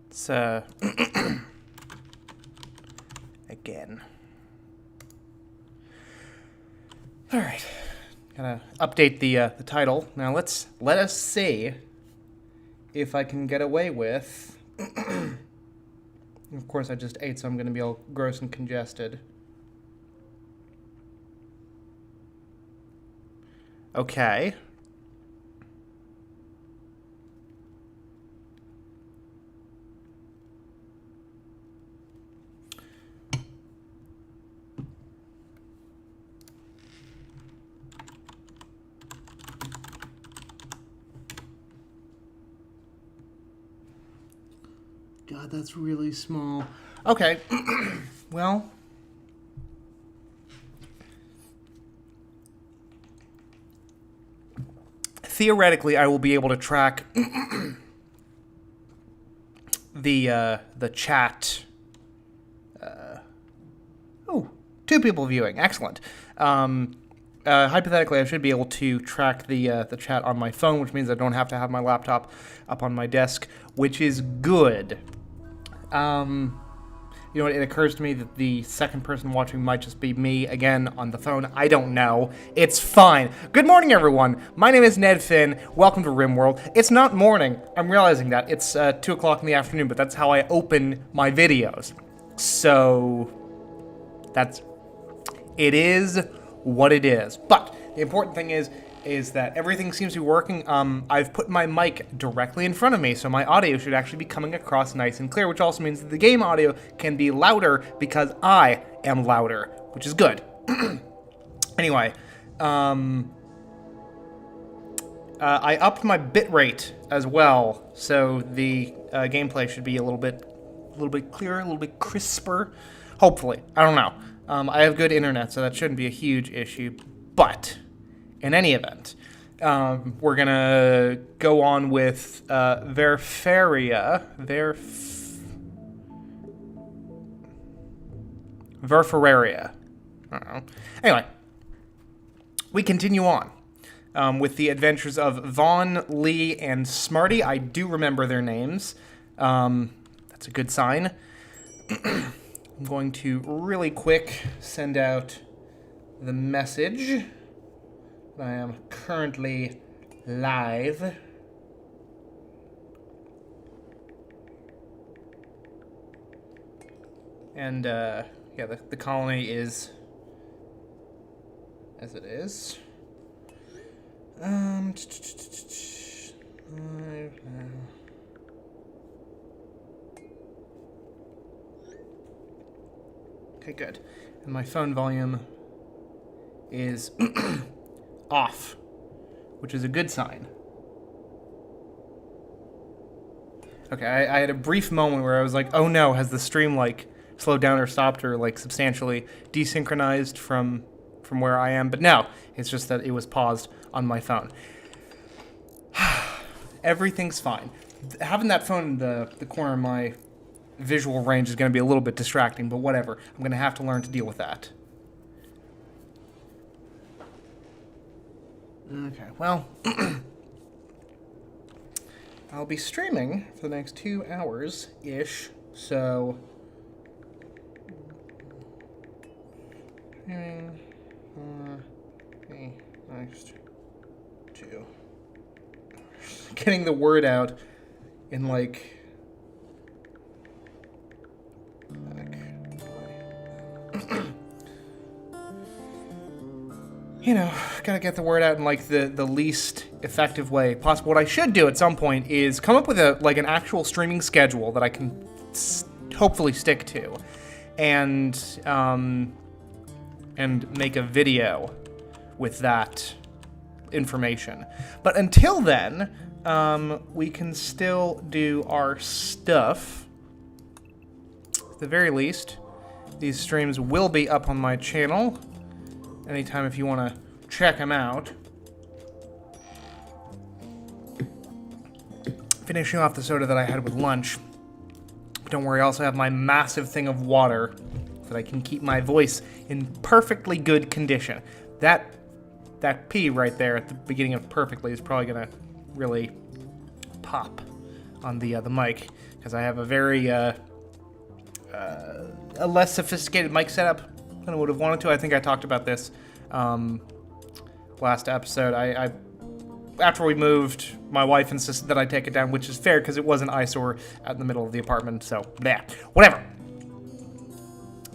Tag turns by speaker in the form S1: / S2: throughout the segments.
S1: It's, again. Alright. Gotta update the title. Now let us see if I can get away with... Of course I just ate, so I'm gonna be all gross and congested. Okay. God, that's really small. Okay. Well... Theoretically, I will be able to track the chat. Oh, 2 people viewing. Excellent. Hypothetically, I should be able to track the chat on my phone, which means I don't have to have my laptop up on my desk, which is good. You know what, it occurs to me that the second person watching might just be me, again, on the phone. I don't know. It's fine. Good morning, everyone. My name is Ned Finn. Welcome to Rimworld. It's not morning. I'm realizing that. It's 2 o'clock in the afternoon, but that's how I open my videos. So, it is what it is. But the important thing is that everything seems to be working. I've put my mic directly in front of me, so my audio should actually be coming across nice and clear, which also means that the game audio can be louder because I am louder, which is good. Anyway, I upped my bitrate as well, so the gameplay should be a little bit clearer, a little bit crisper. Hopefully, I don't know. I have good internet, so that shouldn't be a huge issue, but... In any event, we're gonna go on with Verfaria. Verferaria. I don't know. Anyway, we continue on with the adventures of Vaughn, Lee, and Smarty. I do remember their names. That's a good sign. I'm going to really quick send out the message. I am currently live. And, yeah, the colony is as it is. Okay, good. And my phone volume is off, which is a good sign. Okay, I had a brief moment where I was like, oh no, has the stream, like, slowed down or stopped or, like, substantially desynchronized from where I am? But no, it's just that it was paused on my phone. Everything's fine. Having that phone in the corner of my visual range is going to be a little bit distracting, but whatever. I'm going to have to learn to deal with that. Okay, well, I'll be streaming for the next 2 hours-ish, so... next 2. Getting the word out in, like... you know, gotta get the word out in, like, the least effective way possible. What I should do at some point is come up with an actual streaming schedule that I can hopefully stick to, and make a video with that information. But until then, we can still do our stuff. At the very least, these streams will be up on my channel anytime if you want to check them out. Finishing off the soda that I had with lunch. Don't worry, I also have my massive thing of water so that I can keep my voice in perfectly good condition. That P right there at the beginning of perfectly is probably gonna really pop on the mic, because I have a very a less sophisticated mic setup than I would have wanted to. I think I talked about this last episode. I after we moved, my wife insisted that I take it down, which is fair because it was an eyesore out in the middle of the apartment. So, yeah, whatever.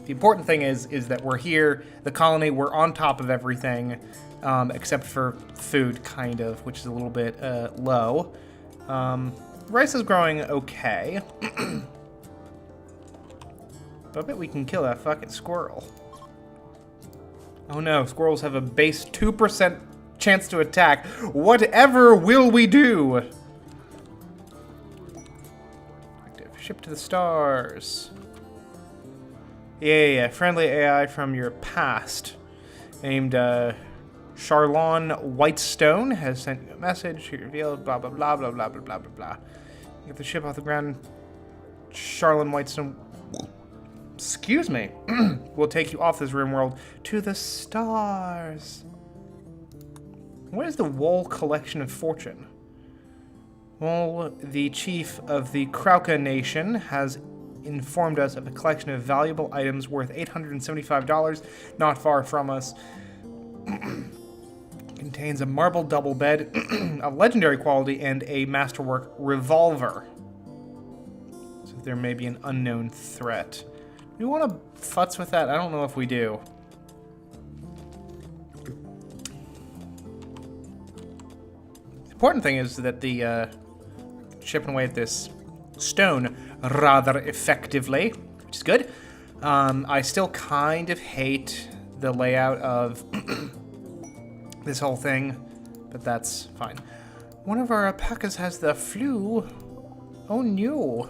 S1: The important thing is that we're here, the colony, we're on top of everything, except for food, kind of, which is a little bit low. Rice is growing okay. But I bet we can kill that fucking squirrel. Oh no, squirrels have a base 2% chance to attack. Whatever will we do? Active. Ship to the stars. Yeah. Friendly AI from your past. Named Charlon Whitestone has sent you a message. He revealed blah blah blah blah blah blah blah blah blah. Get the ship off the ground. Charlon Whitestone. Excuse me. We'll take you off this Rimworld to the stars. What is the Wool Collection of Fortune? Well, the chief of the Krauka Nation has informed us of a collection of valuable items worth $875, not far from us. Contains a marble double bed of legendary quality and a masterwork revolver. So there may be an unknown threat. Do we want to futz with that? I don't know if we do. Important thing is that the chipping away at this stone rather effectively, which is good. I still kind of hate the layout of this whole thing, but that's fine. One of our alpacas has the flu. Oh no.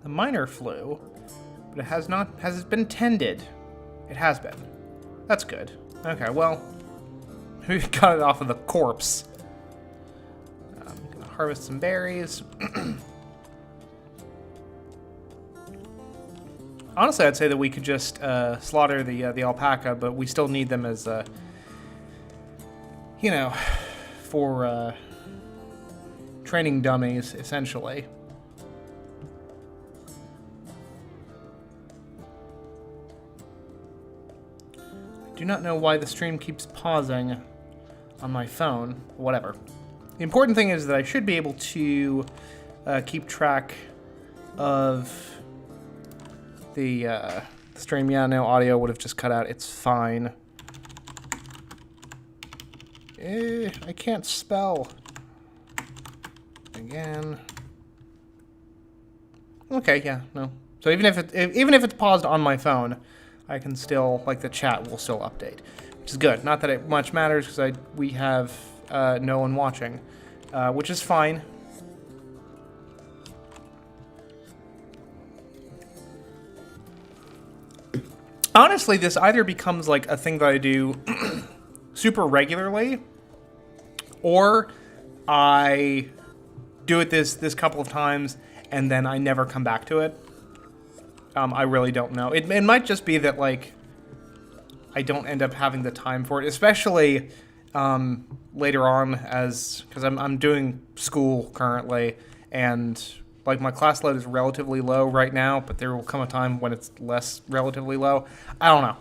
S1: The minor flu, but it has not. Has it been tended? It has been. That's good. Okay, well. We got it off of the corpse. I'm gonna harvest some berries. Honestly, I'd say that we could just slaughter the alpaca, but we still need them as, you know, for training dummies, essentially. I do not know why the stream keeps pausing on my phone. Whatever. The important thing is that I should be able to keep track of the stream. Yeah, no, audio would have just cut out. It's fine. I can't spell. Again. Okay, yeah, no. So even if it's paused on my phone, I can still, like, the chat will still update, which is good. Not that it much matters because we have no one watching, which is fine. Honestly, this either becomes like a thing that I do super regularly, or I do it this couple of times and then I never come back to it. I really don't know. It might just be that, like, I don't end up having the time for it, especially later on, because I'm doing school currently, and like my class load is relatively low right now, but there will come a time when it's less relatively low. I don't know.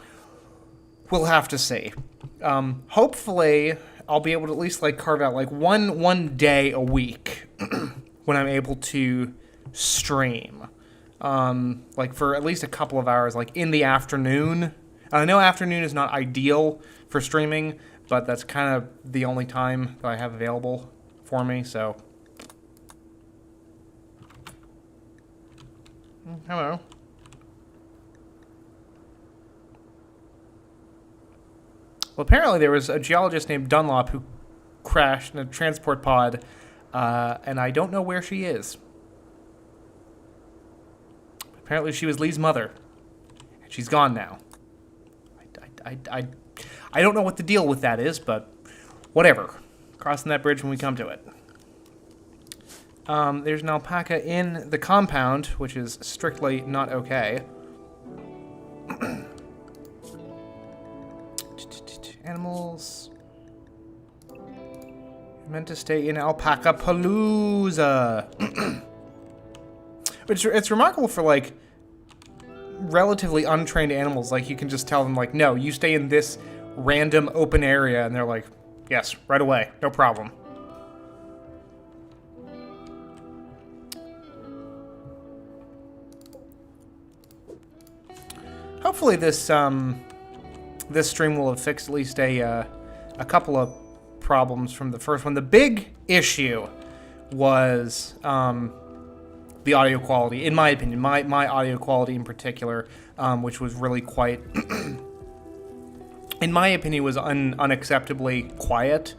S1: We'll have to see. Hopefully, I'll be able to at least like carve out like one day a week when I'm able to stream. Like for at least a couple of hours, like in the afternoon. I know afternoon is not ideal for streaming, but that's kind of the only time that I have available for me, so. Hello. Well, apparently there was a geologist named Dunlop who crashed in a transport pod, and I don't know where she is. Apparently she was Lee's mother, and she's gone now. I don't know what the deal with that is, but whatever. Crossing that bridge when we come to it. There's an alpaca in the compound, which is strictly not okay. Animals. I meant to stay in Alpaca Palooza. Which, it's remarkable for, like, relatively untrained animals. Like, you can just tell them, like, no, you stay in this random open area, and they're like, yes, right away, no problem. Hopefully this this stream will have fixed at least a couple of problems from the first one. The big issue was the audio quality, in my opinion, my audio quality in particular, which was really quite, in my opinion, was unacceptably quiet.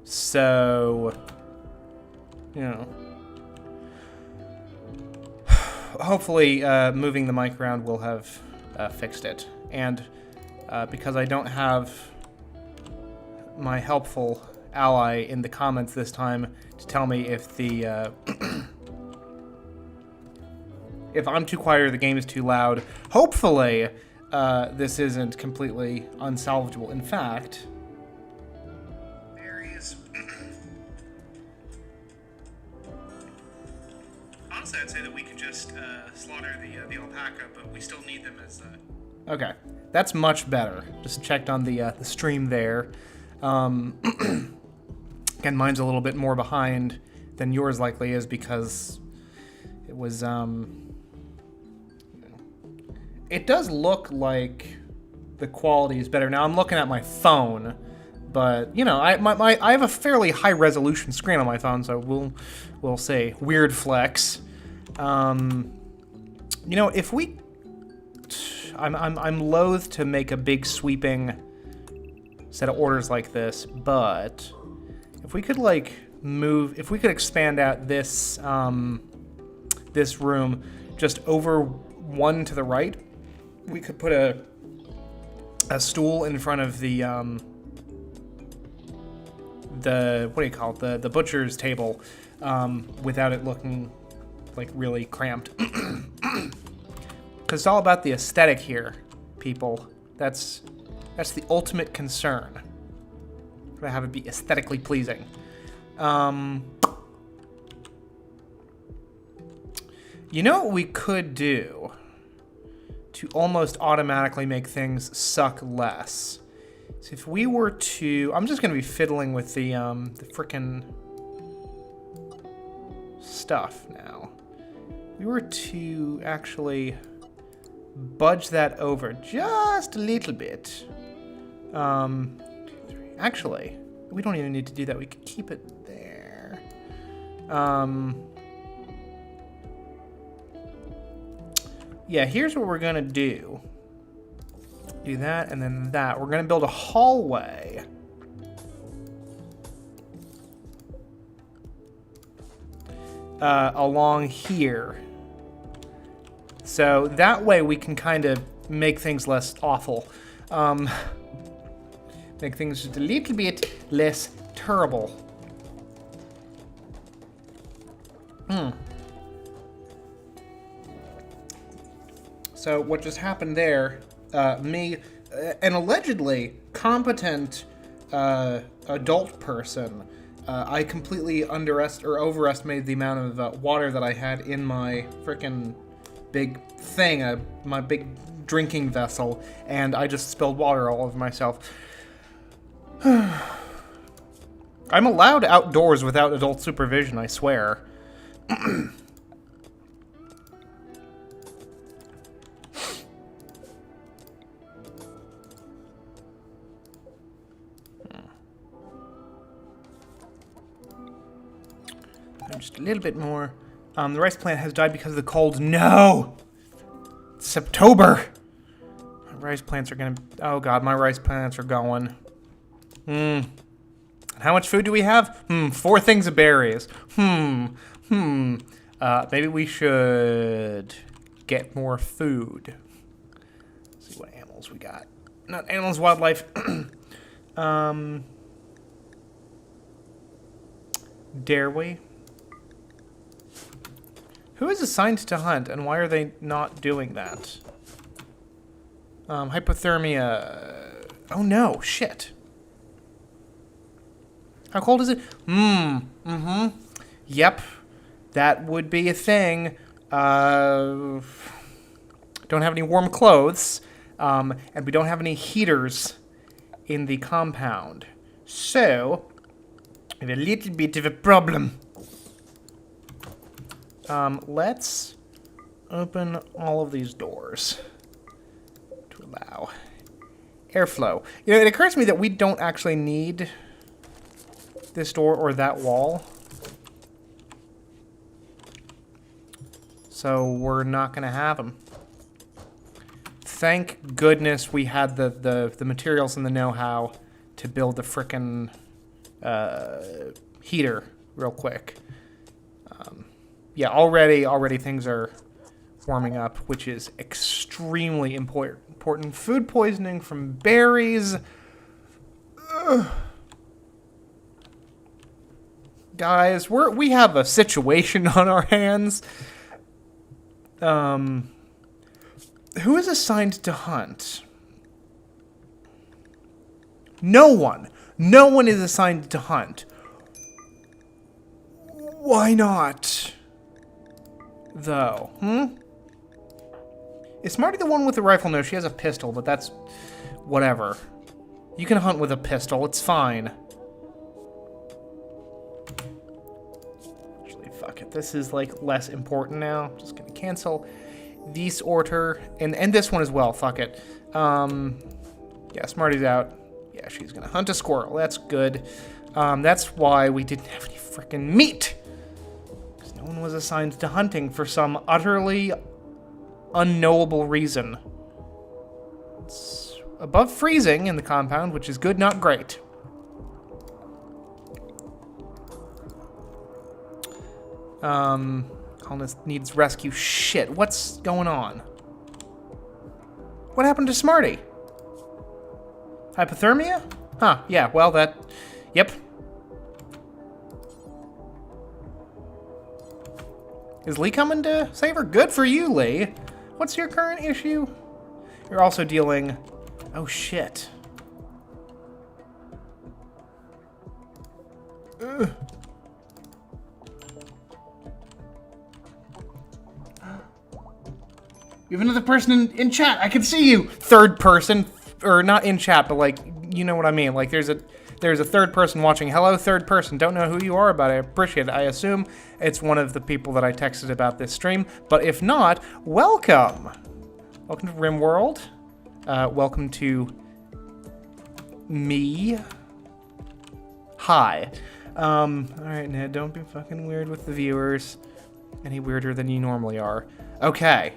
S1: So, you know, hopefully moving the mic around will have fixed it. And because I don't have my helpful ally in the comments this time to tell me if the if I'm too quiet or the game is too loud, hopefully this isn't completely unsalvageable. In fact, honestly, I'd say that we could just slaughter the alpaca, but we still need them as okay, that's much better. Just checked on the stream there. Again, mine's a little bit more behind than yours likely is because it was it does look like the quality is better. Now I'm looking at my phone, but you know, I have a fairly high resolution screen on my phone, so we'll say weird flex. You know, if we, I'm loath to make a big sweeping set of orders like this, but if we could like if we could expand out this this room just over one to the right, we could put a stool in front of the what do you call it, the butcher's table, without it looking like really cramped. Because it's all about the aesthetic here, people. That's the ultimate concern. To have it be aesthetically pleasing. You know what we could do to almost automatically make things suck less? So if we were to, I'm just gonna be fiddling with the frickin' stuff now. We were to actually budge that over just a little bit. Actually, we don't even need to do that. We could keep it there. Yeah, here's what we're gonna do. Do that and then that. We're gonna build a hallway. Along here. So that way we can kind of make things less awful. Make things just a little bit less terrible. So what just happened there, me, an allegedly competent adult person, I completely overestimated the amount of water that I had in my frickin' big thing, my big drinking vessel, and I just spilled water all over myself. I'm allowed outdoors without adult supervision, I swear. Just a little bit more. The rice plant has died because of the cold. No! It's September! My rice plants are gonna... Oh god, my rice plants are going. How much food do we have? 4 things of berries. Maybe we should get more food. Let's see what animals we got. Not animals, wildlife. Dare we? Who is assigned to hunt, and why are they not doing that? Hypothermia... Oh no, shit. How cold is it? Yep. That would be a thing. Don't have any warm clothes. And we don't have any heaters in the compound. So, we have a little bit of a problem. Let's open all of these doors to allow airflow. You know, it occurs to me that we don't actually need this door or that wall. So we're not going to have them. Thank goodness we had the materials and the know-how to build the frickin' heater real quick. Yeah, already things are warming up, which is extremely important. Food poisoning from berries. Ugh. Guys, we have a situation on our hands. Who is assigned to hunt? No one. No one is assigned to hunt. Why not? Though, Is Smarty the one with the rifle? No, she has a pistol, but that's whatever. You can hunt with a pistol, it's fine. Actually, fuck it. This is, like, less important now. I'm just gonna cancel this order. And this one as well, fuck it. Yeah, Smarty's out. Yeah, she's gonna hunt a squirrel. That's good. That's why we didn't have any frickin' meat. Because no one was assigned to hunting for some utterly unknowable reason. It's above freezing in the compound, which is good, not great. Colonist needs rescue. Shit, what's going on? What happened to Smarty? Hypothermia? Huh, yeah, well, yep. Is Lee coming to save her? Good for you, Lee. What's your current issue? You're also dealing... Oh, shit. Ugh. You have another person in chat. I can see you. Third person. Or not in chat, but, like, you know what I mean. Like, there's a third person watching. Hello, third person. Don't know who you are, but I appreciate it. I assume it's one of the people that I texted about this stream. But if not, welcome. Welcome to Rimworld. Welcome to me. Hi. Alright, Ned, don't be fucking weird with the viewers. Any weirder than you normally are. Okay.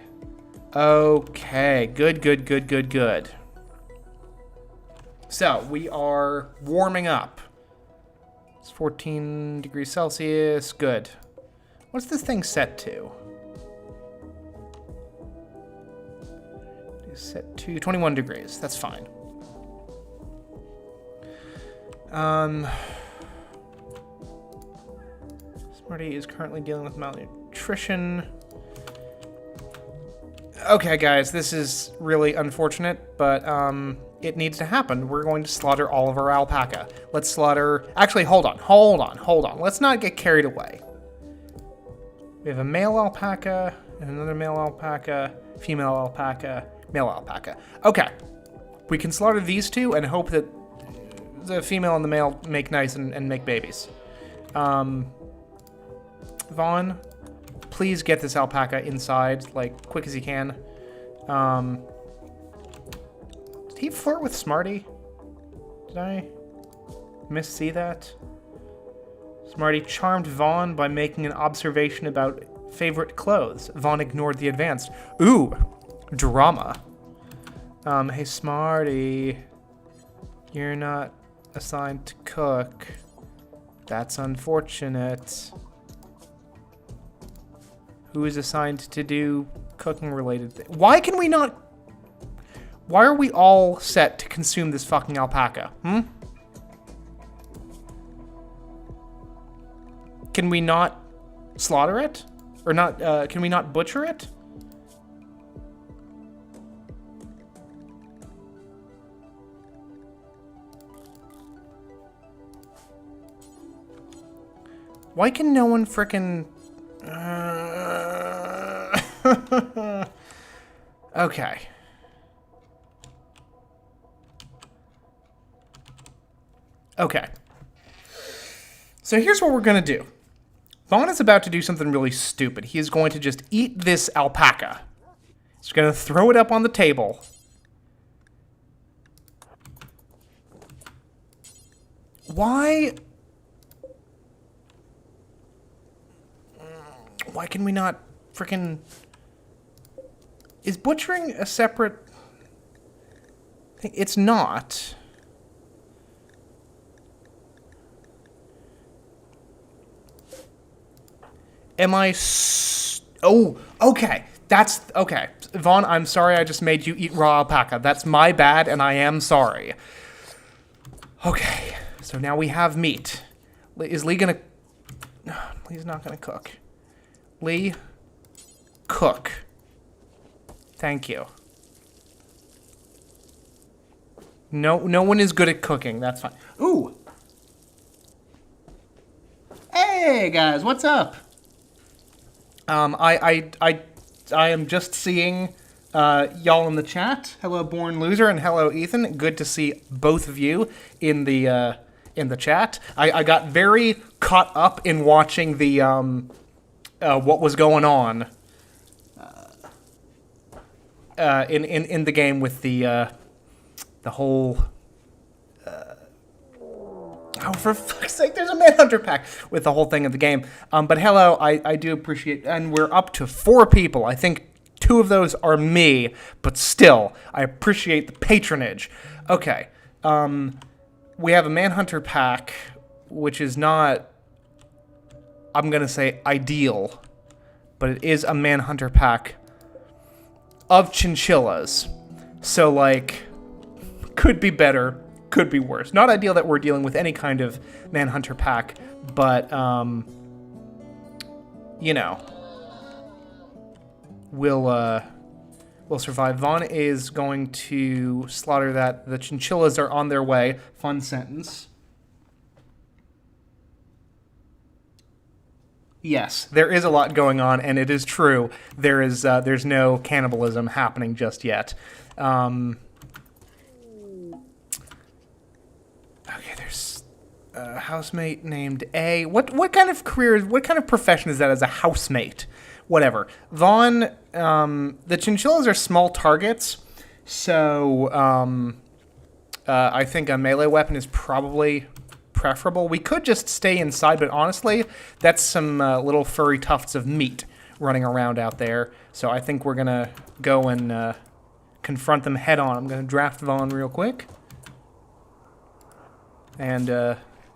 S1: Okay. Good. So, we are warming up. It's 14 degrees Celsius. Good. What's this thing set to? It's set to 21 degrees. That's fine. Smarty is currently dealing with malnutrition. Okay, guys, this is really unfortunate, but, it needs to happen. We're going to slaughter all of our alpaca. Let's slaughter... Actually, hold on. Let's not get carried away. We have a male alpaca, and another male alpaca, female alpaca, male alpaca. Okay. We can slaughter these two and hope that the female and the male make nice and make babies. Vaughn, please get this alpaca inside, like, quick as you can. Did he flirt with Smarty? Did I miss-see that? Smarty charmed Vaughn by making an observation about favorite clothes. Vaughn ignored the advanced. Ooh, drama. Hey Smarty, you're not assigned to cook. That's unfortunate. Who is assigned to do cooking-related things? Why can we not... Why are we all set to consume this fucking alpaca? Can we not slaughter it? Or not, can we not butcher it? Why can no one frickin'... Okay. Okay. So here's what we're gonna do. Vaughn is about to do something really stupid. He is going to just eat this alpaca. He's gonna throw it up on the table. Why can we not frickin'... Is butchering a separate thing? It's not. Am I... Oh, okay. That's... Okay. Vaughn, I'm sorry I just made you eat raw alpaca. That's my bad, and I am sorry. Okay. So now we have meat. Is Lee gonna... Lee's not gonna cook. Lee, cook. Thank you. No one is good at cooking. That's fine. Ooh. Hey guys, what's up? I am just seeing y'all in the chat. Hello, Born Loser, and hello, Ethan. Good to see both of you in the chat. I got very caught up in watching the what was going on in the game with the whole. Oh, for fuck's sake, there's a Manhunter pack with the whole thing of the game. But hello, I do appreciate, and we're up to 4 people. I think 2 of those are me, but still, I appreciate the patronage. Okay, we have a Manhunter pack, which is not, I'm gonna say ideal, but it is a Manhunter pack of chinchillas. So, like, could be better. Could be worse. Not ideal that we're dealing with any kind of Manhunter pack, but, you know, we'll survive. Vaughn is going to slaughter that. The chinchillas are on their way. Fun sentence. Yes, there is a lot going on, and it is true. There's no cannibalism happening just yet. Okay, there's a housemate named A. What kind of career, what kind of profession is that as a housemate? Whatever. Vaughn, the chinchillas are small targets, so I think a melee weapon is probably preferable. We could just stay inside, but honestly, that's some little furry tufts of meat running around out there. So I think we're gonna go and confront them head on. I'm gonna draft Vaughn real quick. And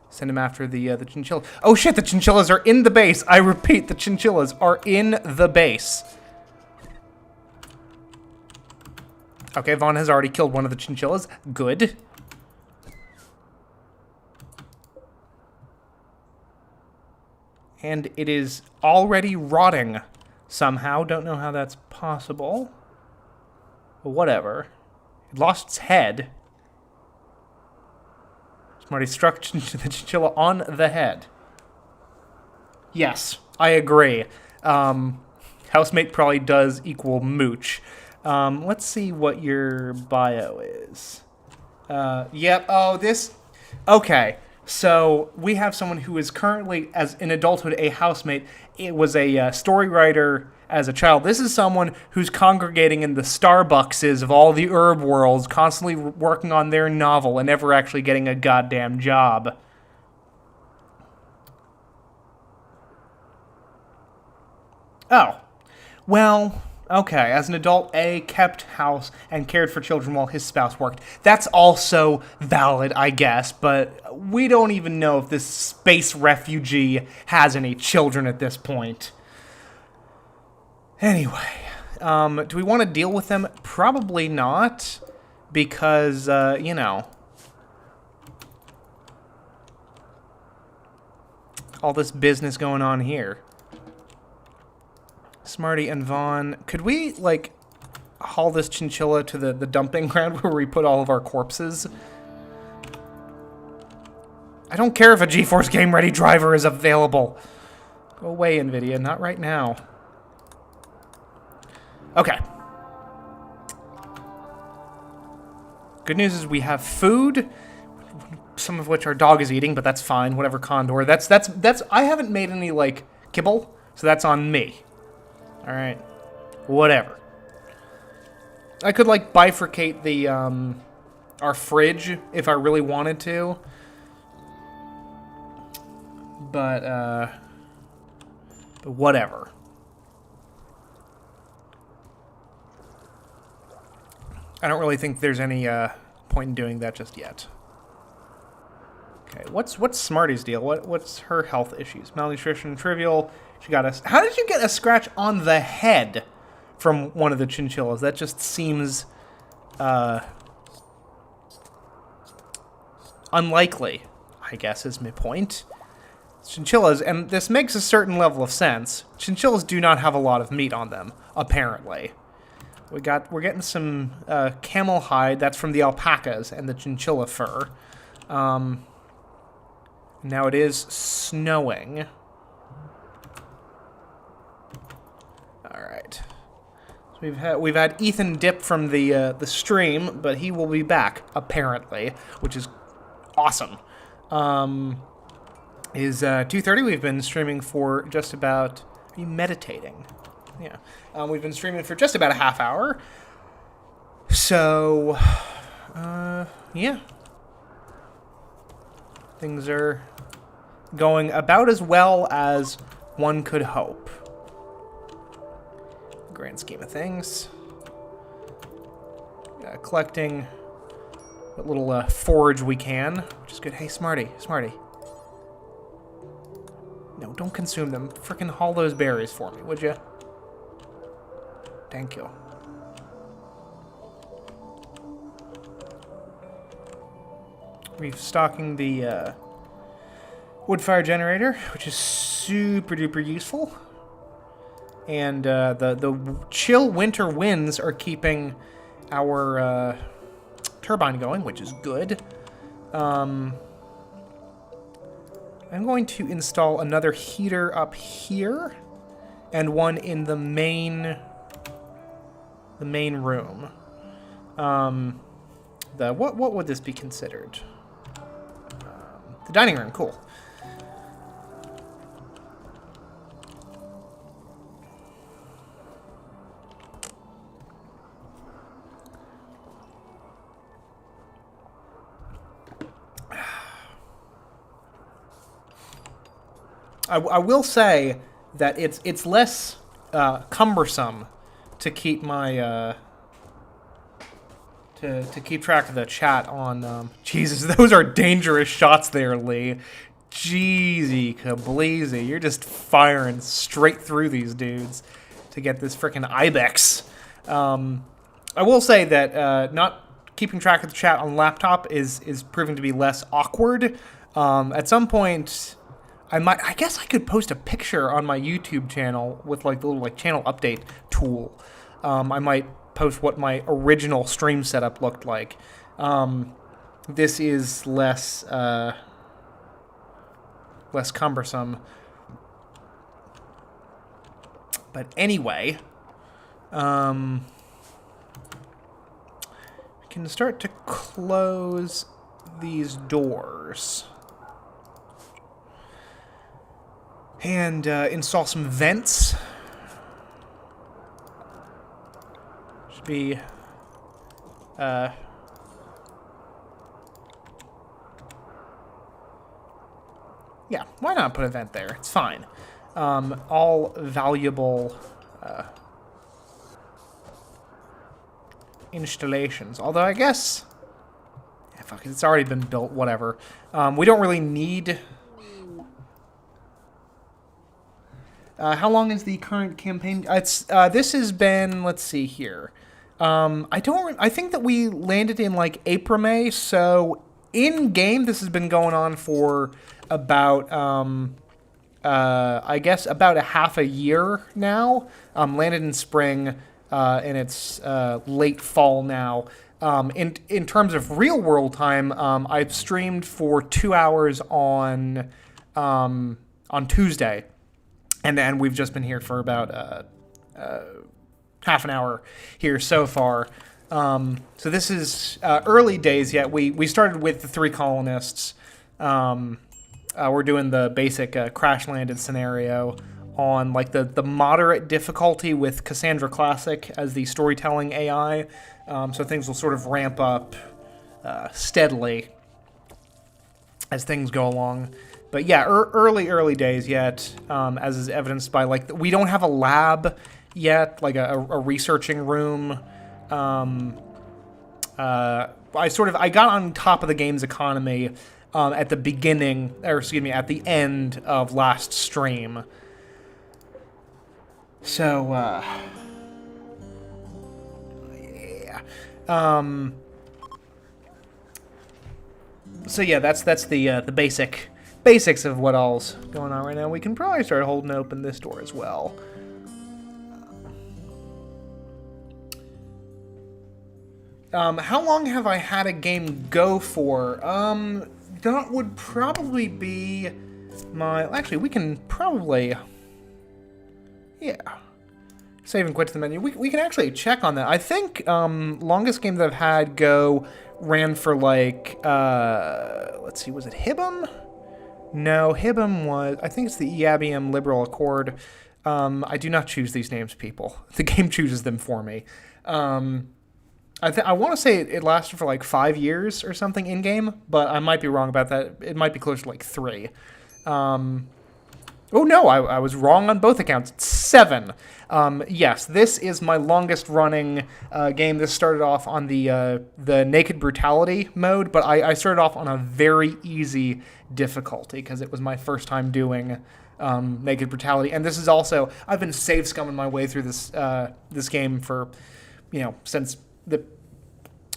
S1: send him after the chinchilla. Oh shit, the chinchillas are in the base. I repeat, the chinchillas are in the base. Okay, Vaughn has already killed one of the chinchillas. Good. And it is already rotting somehow. Don't know how that's possible. But whatever. It lost its head. Smarty struck the chinchilla on the head. Yes, I agree. Housemate probably does equal mooch. Let's see what your bio is. Yep, oh, this... Okay, so we have someone who is currently, as in adulthood, a housemate. It was a story writer as a child. This is someone who's congregating in the Starbuckses of all the herb worlds, constantly working on their novel and never actually getting a goddamn job. Oh. Well, okay. As an adult, A kept house and cared for children while his spouse worked. That's also valid, I guess, but we don't even know if this space refugee has any children at this point. Anyway, do we want to deal with them? Probably not, because, you know, all this business going on here. Smarty and Vaughn, could we, like, haul this chinchilla to the dumping ground where we put all of our corpses? I don't care if a GeForce Game Ready driver is available. Go away, NVIDIA. Not right now. Okay. Good news is we have food, some of which our dog is eating, but that's fine. Whatever, Condor. That's. I haven't made any, like, kibble, so that's on me. All right. Whatever. I could, like, bifurcate the, our fridge if I really wanted to. But whatever. I don't really think there's any point in doing that just yet. Okay, what's Smarty's deal? What's her health issues? Malnutrition, trivial. She got us. How did you get a scratch on the head from one of the chinchillas? That just seems unlikely, I guess, is my point. Chinchillas, and this makes a certain level of sense. Chinchillas do not have a lot of meat on them, apparently. We're getting some camel hide. That's from the alpacas and the chinchilla fur. Now it is snowing. All right. So we've had Ethan dip from the stream, but he will be back apparently, which is awesome. Is 2:30. We've been streaming for just about. Are you meditating? Yeah. We've been streaming for just about a half hour. So, yeah. Things are going about as well as one could hope. Grand scheme of things. Collecting what little forage we can, which is good. Hey, Smarty. No, don't consume them. Frickin' haul those berries for me, would you? Thank you. Restocking the wood fire generator, which is super duper useful. And the chill winter winds are keeping our turbine going, which is good. I'm going to install another heater up here and one in the main room. What would this be considered? The dining room, cool. I will say that it's less cumbersome to keep my to keep track of the chat on. Jesus, those are dangerous shots there, Lee. Jeezy kableezy, you're just firing straight through these dudes to get this frickin' ibex. I will say that not keeping track of the chat on laptop is proving to be less awkward. At some point, I guess I could post a picture on my YouTube channel with like the little like channel update tool. I might post what my original stream setup looked like. This is less cumbersome. But anyway, we can start to close these doors. And install some vents. Should be yeah, why not put a vent there? It's fine. All valuable installations. Although I guess yeah, fuck it, it's already been built, whatever. We don't really need. How long is the current campaign? It's this has been. Let's see here. I think that we landed in like April, May. So in game, this has been going on for about I guess about a half a year now. Landed in spring, and it's late fall now. In terms of real world time, I've streamed for 2 hours on Tuesday. and we've just been here for about half an hour here so far. So this is early days yet. We started with the 3 colonists. We're doing the basic crash landed scenario on like the moderate difficulty with Cassandra Classic as the storytelling AI. So things will sort of ramp up steadily as things go along. But yeah, early days yet, as is evidenced by like we don't have a lab yet, like a researching room. I got on top of the game's economy at the beginning, or excuse me, at the end of last stream. So, yeah. So yeah, that's the basics of what all's going on right now. We can probably start holding open this door as well. How long have I had a game go for? That would probably be my... Actually, we can probably... Yeah. Save and quit to the menu. We can actually check on that. I think longest game that I've had go ran for like... let's see, was it Hibum? No, Hibum was... I think it's the Eabium Liberal Accord. I do not choose these names, people. The game chooses them for me. I want to say it lasted for like 5 years or something in-game, but I might be wrong about that. It might be closer to like 3. Oh no, I was wrong on both accounts. It's 7. Yes, this is my longest running game. This started off on the Naked Brutality mode, but I started off on a very easy difficulty because it was my first time doing Naked Brutality. And this is also, I've been save scumming my way through this game for, since the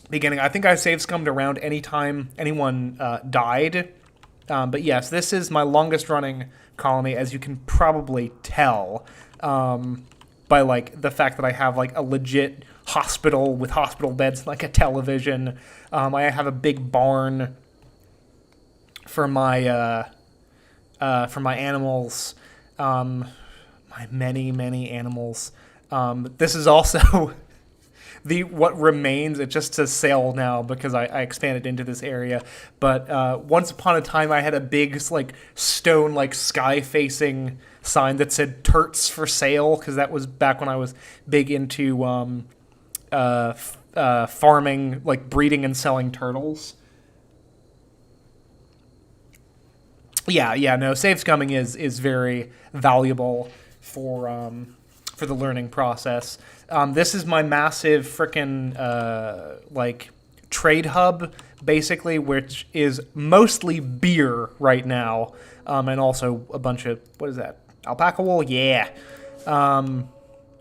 S1: beginning. I think I save scummed around any time anyone died. But yes, this is my longest running colony, as you can probably tell by like the fact that I have like a legit hospital with hospital beds, like a television. I have a big barn for my animals, my many animals. This is also what remains. It just says sale now because I expanded into this area. But once upon a time, I had a big like stone like sky facing sign that said "Turts for sale" because that was back when I was big into farming, like breeding and selling turtles. Yeah, no, save scumming is very valuable for the learning process. This is my massive frickin' like trade hub, basically, which is mostly beer right now, and also a bunch of, what is that, alpaca wool? Yeah. I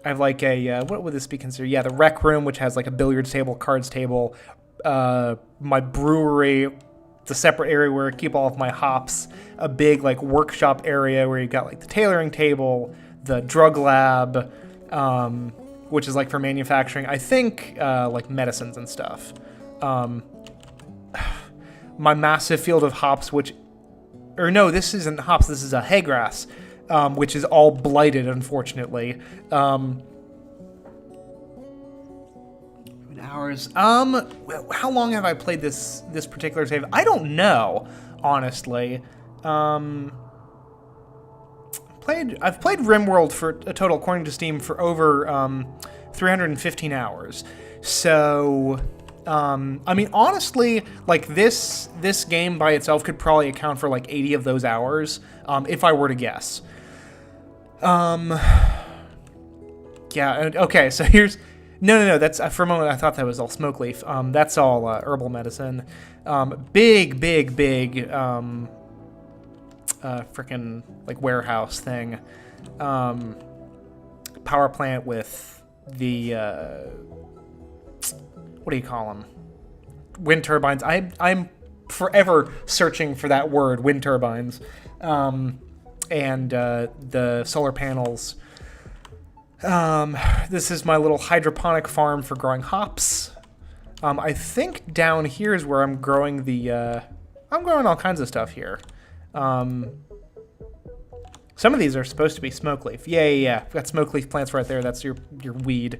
S1: have like a, what would this be considered? Yeah, the rec room, which has like a billiards table, cards table, my brewery, the separate area where I keep all of my hops, a big like workshop area where you got like the tailoring table, the drug lab, which is like for manufacturing, I think, like medicines and stuff. My massive field of hops, this isn't hops, this is a hay grass, which is all blighted, unfortunately. Hours. How long have I played this particular save? I don't know, honestly. I've played Rimworld for a total, according to Steam, for over 315 hours. So, I mean, honestly, like this game by itself could probably account for like 80 of those hours, if I were to guess. Yeah. Okay. So here's. No. That's for a moment I thought that was all smoke leaf. That's all herbal medicine. Big, frickin' like warehouse thing. Power plant with the what do you call them? Wind turbines. I'm forever searching for that word, wind turbines, and the solar panels. This is my little hydroponic farm for growing hops. I think down here is where I'm growing I'm growing all kinds of stuff here. Some of these are supposed to be smoke leaf. Yeah. We've got smoke leaf plants right there. That's your weed.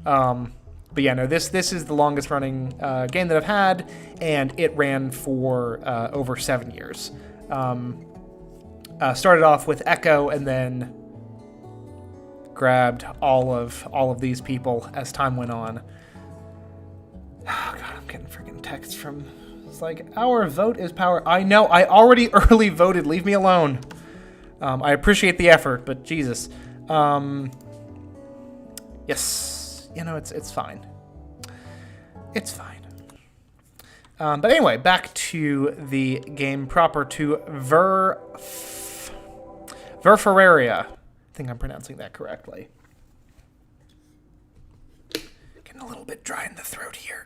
S1: But yeah, no, this is the longest running game that I've had, and it ran for over 7 years. Started off with Echo, and then grabbed all of these people as time went on. Oh god, I'm getting freaking texts from. It's like, our vote is power. I know. I already early voted. Leave me alone. I appreciate the effort, but Jesus. Yes, it's fine. It's fine. But anyway, back to the game proper, to Verferraria. I think I'm pronouncing that correctly. Getting a little bit dry in the throat here.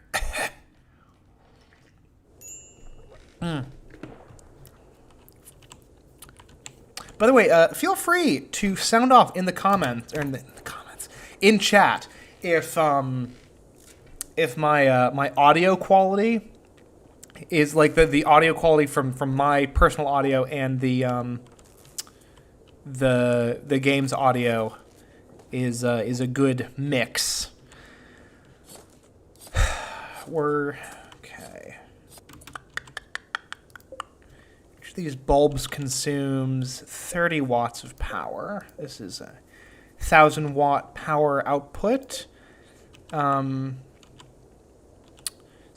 S1: By the way, feel free to sound off in the comments, or in chat, if my audio quality is like the audio quality from my personal audio and the game's audio is a good mix. We're okay. Each of these bulbs consumes 30 watts of power. This is a 1,000-watt power output. So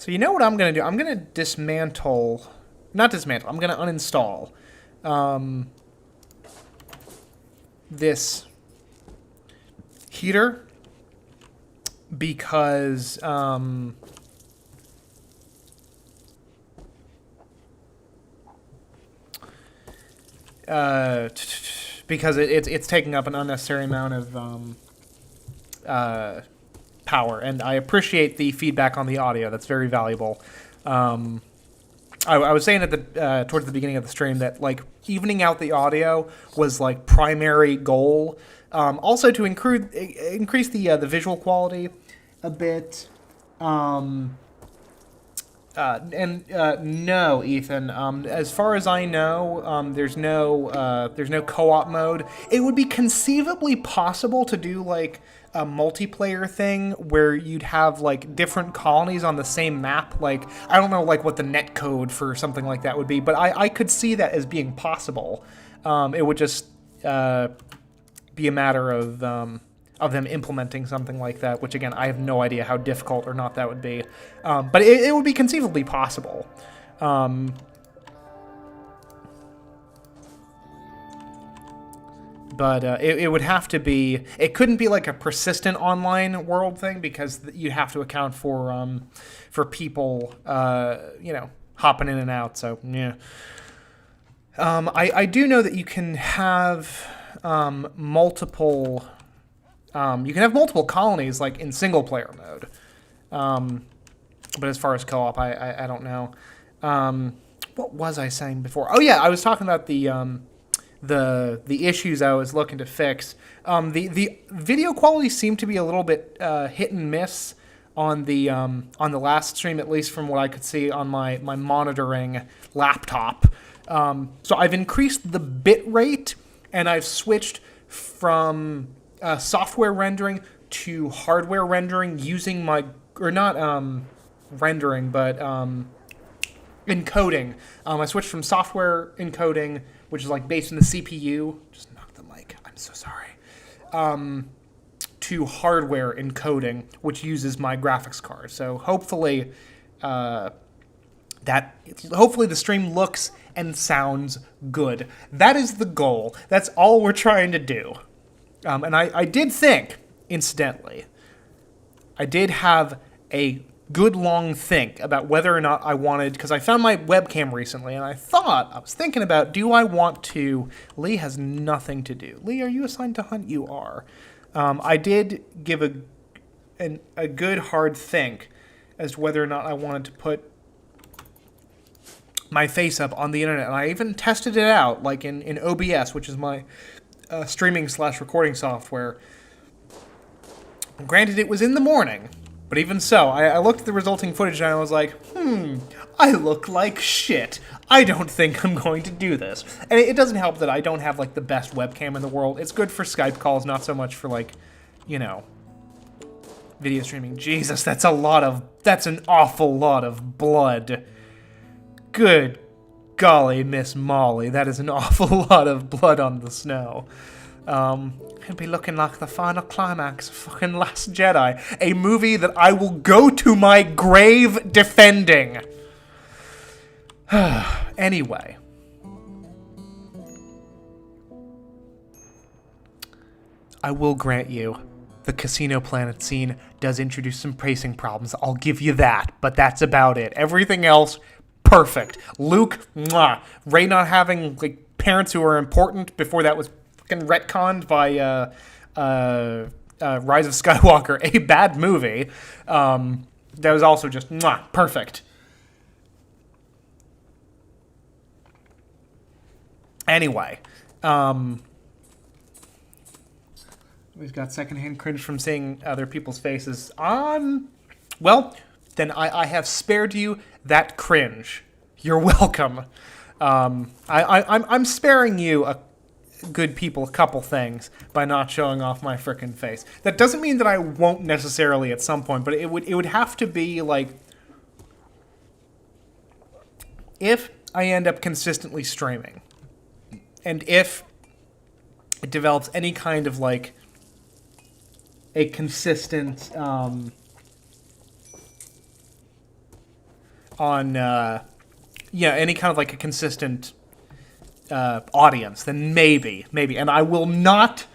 S1: you know what I'm going to do? I'm going to not dismantle, I'm going to uninstall this heater because it's taking up an unnecessary amount of power, and I appreciate the feedback on the audio. That's very valuable. I was saying at towards the beginning of the stream that like evening out the audio was like primary goal. Also to increase the visual quality a bit. No, Ethan. As far as I know, there's no co-op mode. It would be conceivably possible to do like a multiplayer thing where you'd have like different colonies on the same map. Like I don't know like what the net code for something like that would be, but I could see that as being possible. It would just be a matter of them implementing something like that, which again, I have no idea how difficult or not that would be. But it would be conceivably possible. But it would have to be, it couldn't be like a persistent online world thing because you have to account for people, hopping in and out. So, yeah. I do know that you can have multiple colonies like in single player mode. But as far as co-op, I don't know. What was I saying before? Oh yeah, I was talking about the issues I was looking to fix. The video quality seemed to be a little bit hit and miss on the last stream, at least from what I could see on my monitoring laptop. So I've increased the bit rate and I've switched from software rendering to hardware rendering using encoding. I switched from software encoding, which is like based in the CPU. Just knocked the mic. I'm so sorry. To hardware encoding, which uses my graphics card. So hopefully, hopefully the stream looks and sounds good. That is the goal. That's all we're trying to do. And I did think, incidentally, I did have a good long think about whether or not I wanted, because I found my webcam recently, and I was thinking about, do I want to, Lee has nothing to do. Lee, are you assigned to hunt? You are. I did give a good hard think as to whether or not I wanted to put my face up on the internet, and I even tested it out, like in OBS, which is my streaming/recording software. Granted, it was in the morning, But even so, I looked at the resulting footage and I was like, I look like shit. I don't think I'm going to do this. And it doesn't help that I don't have, like, the best webcam in the world. It's good for Skype calls, not so much for, like, you know, video streaming. Jesus, that's an awful lot of blood. Good golly, Miss Molly, that is an awful lot of blood on the snow. It'll be looking like the final climax of fucking Last Jedi, a movie that I will go to my grave defending. Anyway. I will grant you, the Casino Planet scene does introduce some pacing problems. I'll give you that, but that's about it. Everything else, perfect. Luke, mwah. Rey not having, like, parents who are important before that was fucking retconned by Rise of Skywalker, a bad movie. That was also just mwah, perfect. Anyway, we've got secondhand cringe from seeing other people's faces. Well, then I have spared you that cringe. You're welcome. I'm sparing you good people a couple things by not showing off my frickin' face. That doesn't mean that I won't necessarily at some point, but it would have to be like if I end up consistently streaming, and if it develops any kind of like a consistent any kind of like a consistent audience, then maybe, and I will not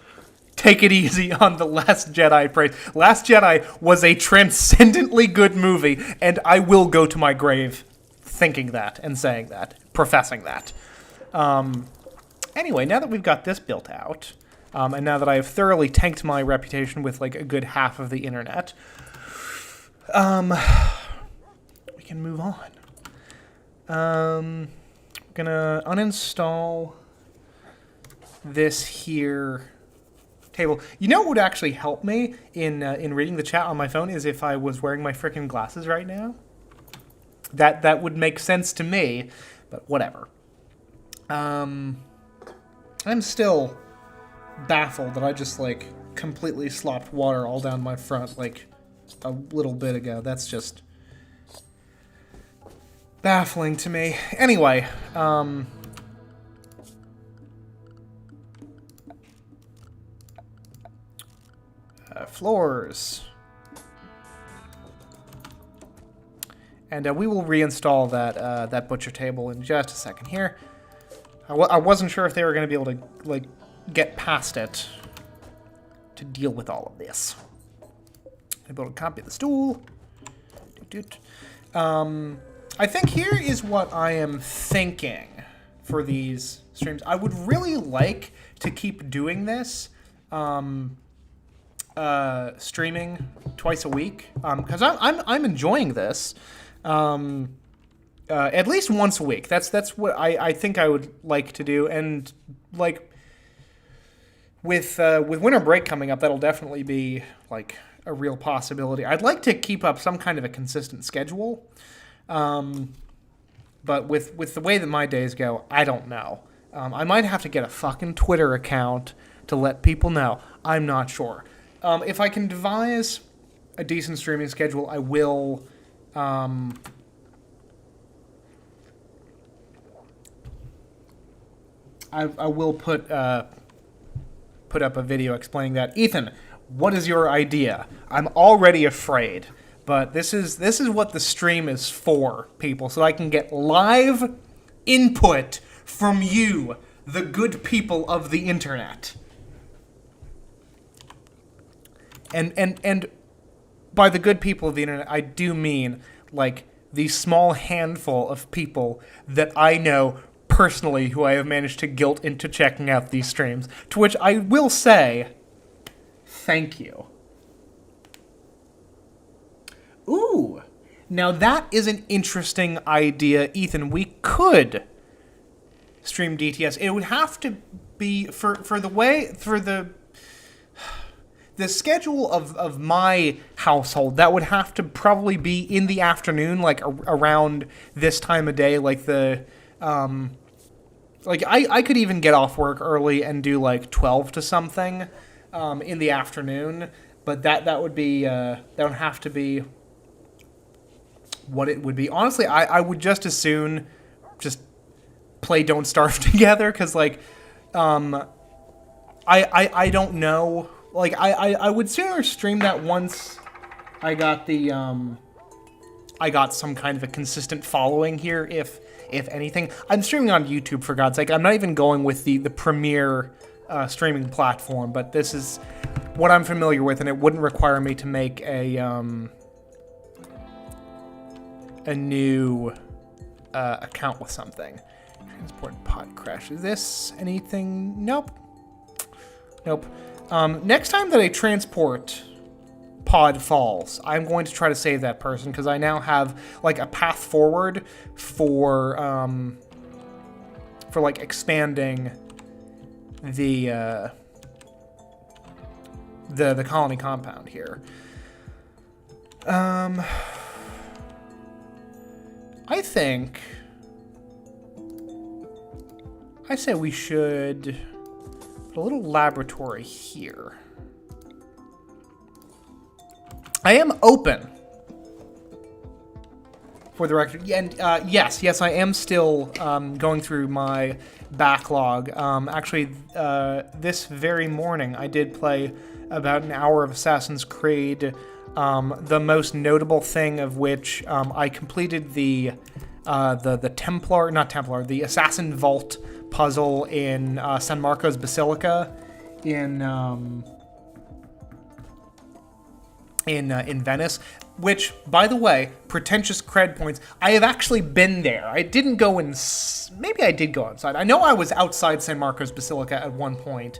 S1: take it easy on The Last Jedi praise. Last Jedi was a transcendently good movie, and I will go to my grave thinking that and saying that, professing that. Anyway, now that we've got this built out, and now that I have thoroughly tanked my reputation with like a good half of the internet, we can move on. I'm gonna uninstall this here table. You know what would actually help me in reading the chat on my phone is if I was wearing my frickin' glasses right now. That would make sense to me, but whatever. I'm still baffled that I just like completely slopped water all down my front like a little bit ago. That's just baffling to me. Anyway, floors. And we will reinstall that butcher table in just a second here. I wasn't sure if they were going to be able to like get past it to deal with all of this. Able to copy the stool. I think here is what I am thinking for these streams. I would really like to keep doing this, streaming twice a week, because I'm enjoying this. At least once a week. That's what I think I would like to do, and like with winter break coming up, that'll definitely be like a real possibility. I'd like to keep up some kind of a consistent schedule. But with the way that my days go, I don't know. I might have to get a fucking Twitter account to let people know. I'm not sure. If I can devise a decent streaming schedule, I will. I will put up a video explaining that. Ethan, what is your idea? I'm already afraid. But this is what the stream is for, people, so I can get live input from you, the good people of the internet. And by the good people of the internet, I do mean like the small handful of people that I know personally who I have managed to guilt into checking out these streams, to which I will say, thank you. Ooh, now that is an interesting idea, Ethan. We could stream DTS. It would have to be for the the schedule of my household, that would have to probably be in the afternoon, like around this time of day, like like I could even get off work early and do like 12 to something in the afternoon, but that would be that would have to be what it would be. Honestly, I would just as soon just play Don't Starve together, because like I don't know, like I would sooner stream that once I got the I got some kind of a consistent following here, if anything. I'm streaming on YouTube, for God's sake. I'm not even going with the premier streaming platform, but this is what I'm familiar with, and it wouldn't require me to make a new account with something. Transport pod crash. Is this anything? Nope. Nope. Next time that a transport pod falls, I'm going to try to save that person, because I now have like a path forward for like expanding the colony compound here. I say we should put a little laboratory here. I am open, for the record. And yes, I am still going through my backlog. Actually, this very morning, I did play about an hour of Assassin's Creed. The most notable thing of which I completed the Assassin Vault puzzle in San Marco's Basilica in Venice, which, by the way, pretentious cred points, I have actually been there. I didn't go in... Maybe I did go outside. I know I was outside San Marco's Basilica at one point,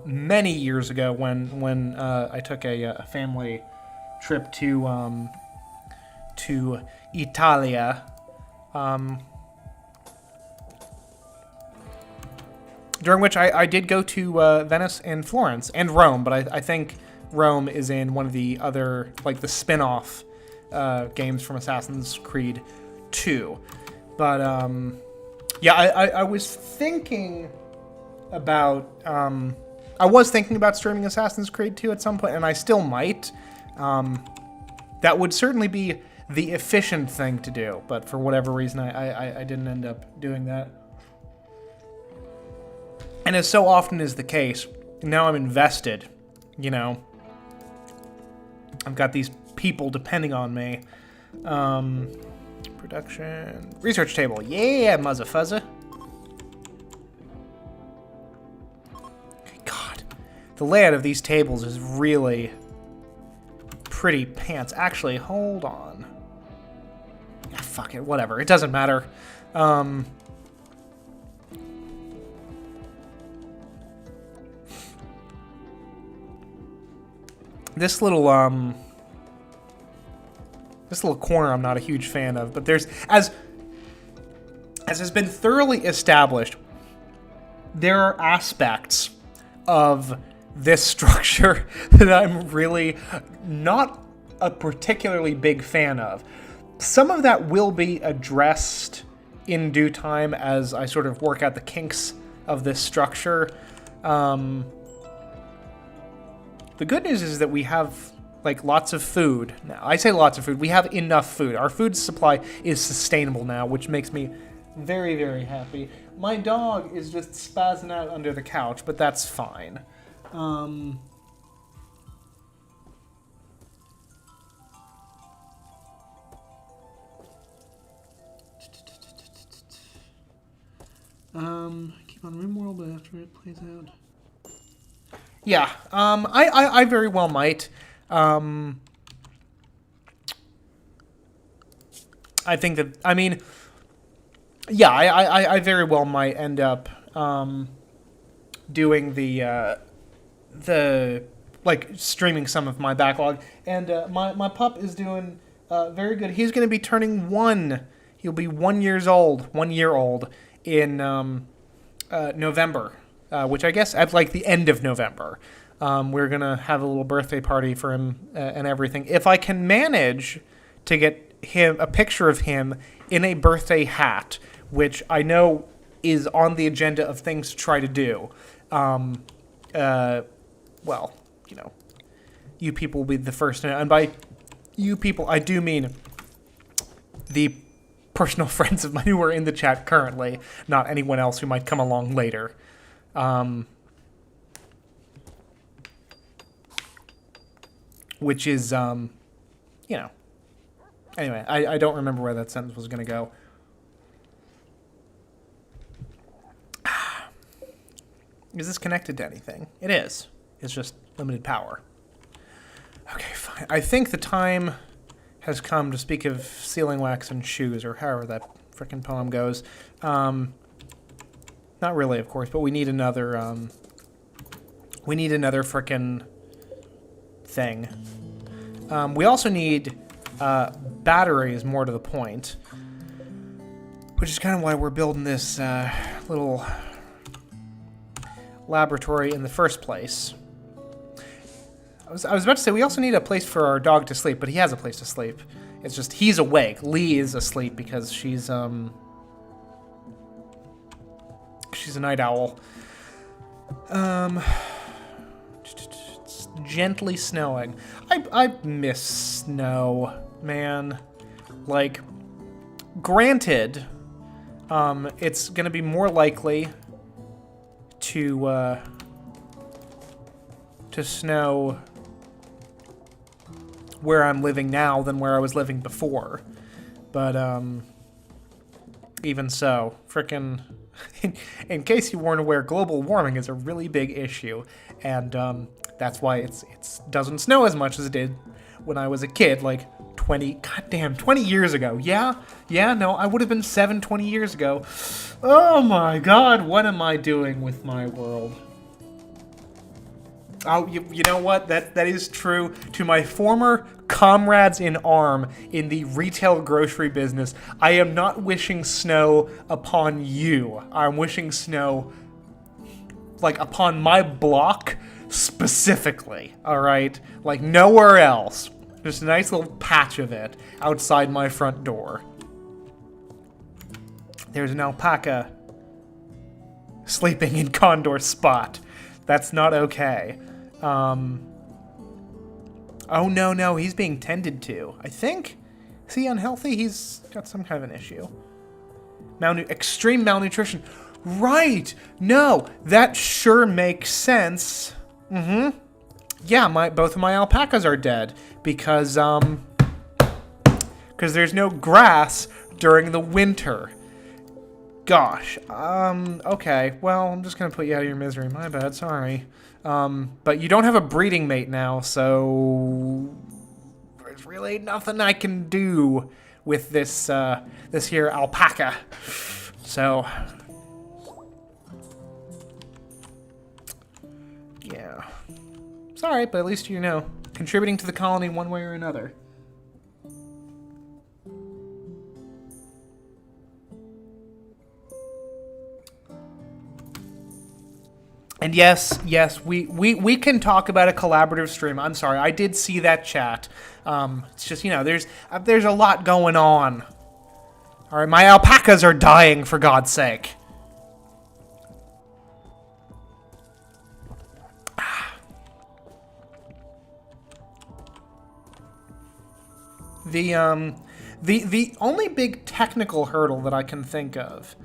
S1: many years ago when I took a family trip to Italia. During which I did go to Venice and Florence and Rome, but I think Rome is in one of the other, like the spin-off games from Assassin's Creed 2. But yeah, I was thinking about streaming Assassin's Creed 2 at some point, and I still might. That would certainly be the efficient thing to do, but for whatever reason, I didn't end up doing that. And as so often is the case, now I'm invested, you know. I've got these people depending on me. Production. Research table. Yeah, muzza fuzza. God. The layout of these tables is really pretty pants. Actually, hold on. Ah, fuck it, whatever. It doesn't matter. This little corner I'm not a huge fan of, but there's, as has been thoroughly established, there are aspects of this structure that I'm really not a particularly big fan of. Some of that will be addressed in due time as I sort of work out the kinks of this structure. The good news is that we have, like, lots of food. Now, I say lots of food. We have enough food. Our food supply is sustainable now, which makes me very, very happy. My dog is just spazzing out under the couch, but that's fine. Keep on Rimworld, but after it plays out... Yeah, I very well might. I think that, I mean, yeah, I very well might end up doing the like streaming some of my backlog, and my pup is doing very good. He's going to be turning 1. He'll be 1 year old in November. Which I guess at like the end of November. We're going to have a little birthday party for him and everything. If I can manage to get him a picture of him in a birthday hat, which I know is on the agenda of things to try to do, well, you know, you people will be the first to know. And by you people, I do mean the personal friends of mine who are in the chat currently, not anyone else who might come along later. Which is, you know. Anyway, I don't remember where that sentence was going to go. Is this connected to anything? It is. It's just limited power. Okay, fine. I think the time has come to speak of sealing wax and shoes, or however that frickin' poem goes. Not really, of course, but we need another frickin' thing. We also need batteries, more to the point, which is kind of why we're building this little laboratory in the first place. I was about to say, we also need a place for our dog to sleep, but he has a place to sleep. It's just, he's awake. Lee is asleep because she's a night owl. It's gently snowing. I miss snow, man. Like, granted, it's gonna be more likely to snow where I'm living now than where I was living before. But, even so, frickin', in case you weren't aware, global warming is a really big issue, and, that's why it doesn't snow as much as it did when I was a kid, like 20 years ago. Yeah, no, I would have been 20 years ago. Oh my god, what am I doing with my world? Oh, you know what? That is true. To my former comrades in arm in the retail grocery business, I am not wishing snow upon you. I'm wishing snow, like, upon my block specifically, all right? Like, nowhere else. Just a nice little patch of it outside my front door. There's an alpaca sleeping in Condor's spot. That's not okay. Oh, no, he's being tended to. I think. Is he unhealthy? He's got some kind of an issue. Extreme malnutrition. Right! No, that sure makes sense. Mm-hmm. Yeah, both of my alpacas are dead because there's no grass during the winter. Gosh. Okay. Well, I'm just gonna put you out of your misery. My bad. Sorry. But you don't have a breeding mate now, so there's really nothing I can do with this here alpaca. So yeah. Sorry, but at least you know, contributing to the colony one way or another. And yes, we can talk about a collaborative stream. I'm sorry, I did see that chat. It's just, you know, there's a lot going on. All right, my alpacas are dying, for God's sake. The only big technical hurdle that I can think of,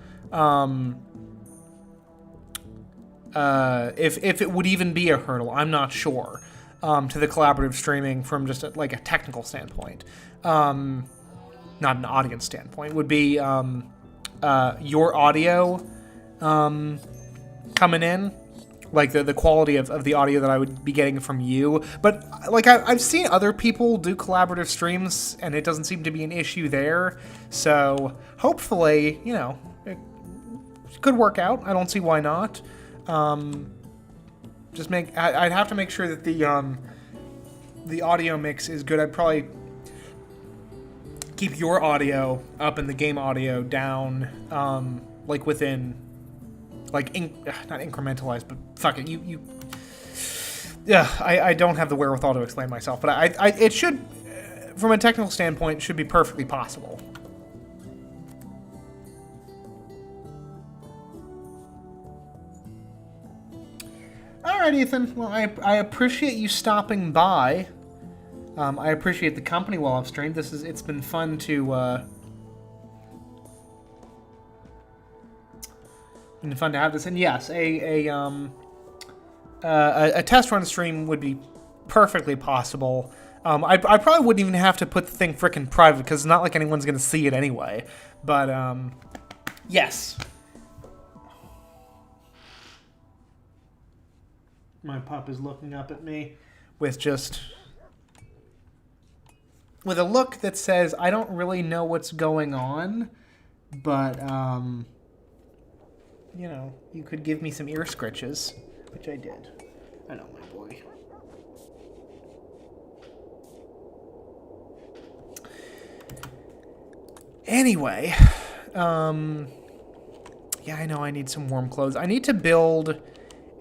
S1: if it would even be a hurdle, I'm not sure, to the collaborative streaming from just a technical standpoint, not an audience standpoint, would be your audio coming in, like the quality of the audio that I would be getting from you. But like I've seen other people do collaborative streams, and it doesn't seem to be an issue there. So hopefully, you know, it could work out. I don't see why not. I'd have to make sure that the audio mix is good. I'd probably keep your audio up and the game audio down, like within, like not incrementalized, but fuck it, Yeah, I don't have the wherewithal to explain myself, but it should, from a technical standpoint, it should be perfectly possible. All right, Ethan. Well, I appreciate you stopping by. I appreciate the company while I've streamed. It's been fun to have this. And yes, a test run stream would be perfectly possible. I probably wouldn't even have to put the thing frickin' private because it's not like anyone's gonna see it anyway. But yes. My pup is looking up at me with a look that says, I don't really know what's going on, but, you know, you could give me some ear scritches, which I did. I know, my boy. Anyway, yeah, I know I need some warm clothes. I need to build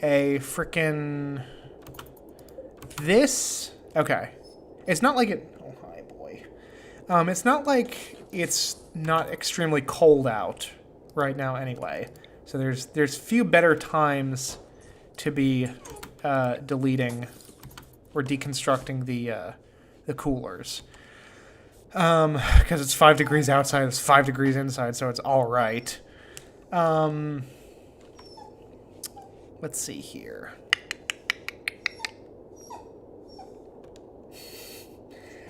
S1: a frickin' this. Okay. It's not like it. Oh, hi, boy. It's not like it's not extremely cold out right now anyway. So there's few better times to be deleting or deconstructing the coolers. Because it's 5 degrees outside, it's 5 degrees inside, so it's all right. Let's see here.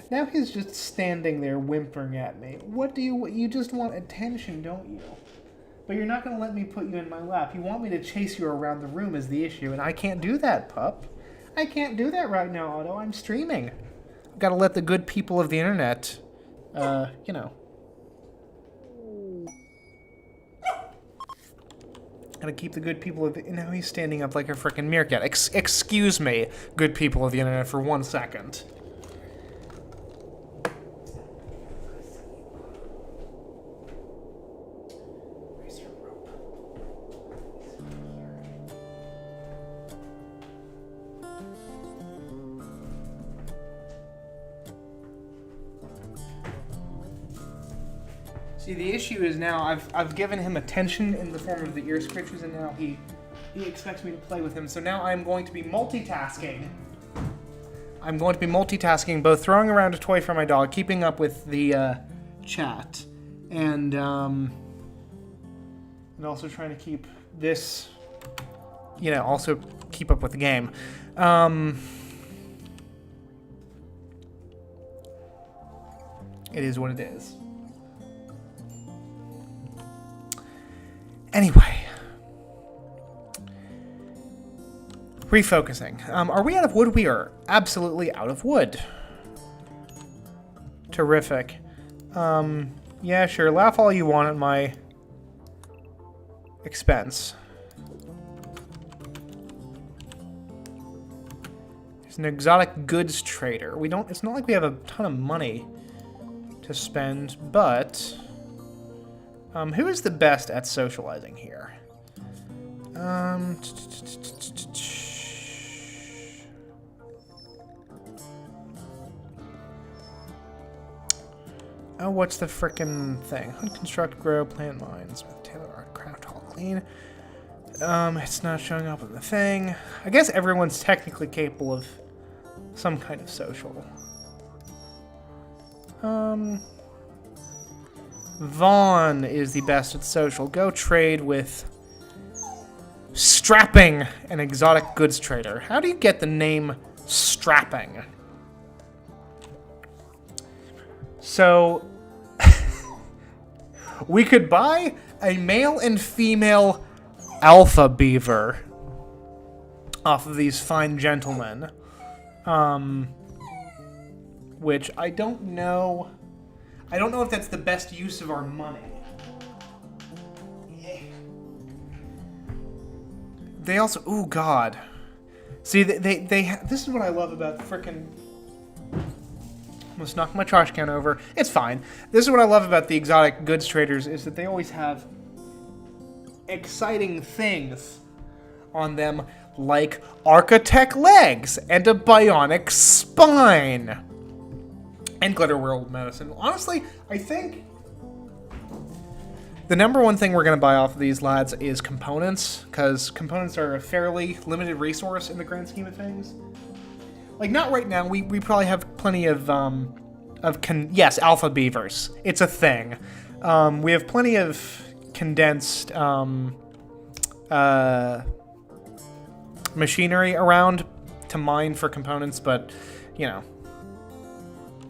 S1: Now he's just standing there whimpering at me. What do you just want attention, don't you? But you're not going to let me put you in my lap. You want me to chase you around the room is the issue, and I can't do that, pup. I can't do that right now, Otto. I'm streaming. I've got to let the good people of the internet, you know. Gotta keep the good people of the... Now he's standing up like a frickin' meerkat. Excuse me, good people of the internet, for 1 second. See, the issue is now I've given him attention in the form of the ear scratches, and now he expects me to play with him. So now I'm going to be multitasking. I'm going to be multitasking, both throwing around a toy for my dog, keeping up with the chat, and also trying to keep this, you know, also keep up with the game. It is what it is. Anyway, refocusing. Are we out of wood? We are absolutely out of wood. Terrific. Yeah, sure. Laugh all you want at my expense. There's an exotic goods trader. It's not like we have a ton of money to spend, but... who is the best at socializing here? Oh, what's the frickin' thing? Hunt, construct, grow, plant mines with tailor art, craft, haul, clean. It's not showing up in the thing. I guess everyone's technically capable of some kind of social. Vaughn is the best at social. Go trade with Strapping, an exotic goods trader. How do you get the name Strapping? So, we could buy a male and female alpha beaver off of these fine gentlemen. Which I don't know... I don't know if that's the best use of our money. They also... Ooh, God. See, they this is what I love about frickin'... Almost knocked my trash can over. It's fine. This is what I love about the exotic goods traders, is that they always have exciting things on them. like architect legs and a bionic spine. And glitter world medicine. Honestly, I think the number one thing we're going to buy off of these lads is components, because components are a fairly limited resource in the grand scheme of things. Like, not right now. We probably have plenty of yes, alpha beavers. It's a thing. We have plenty of condensed machinery around to mine for components, but, you know,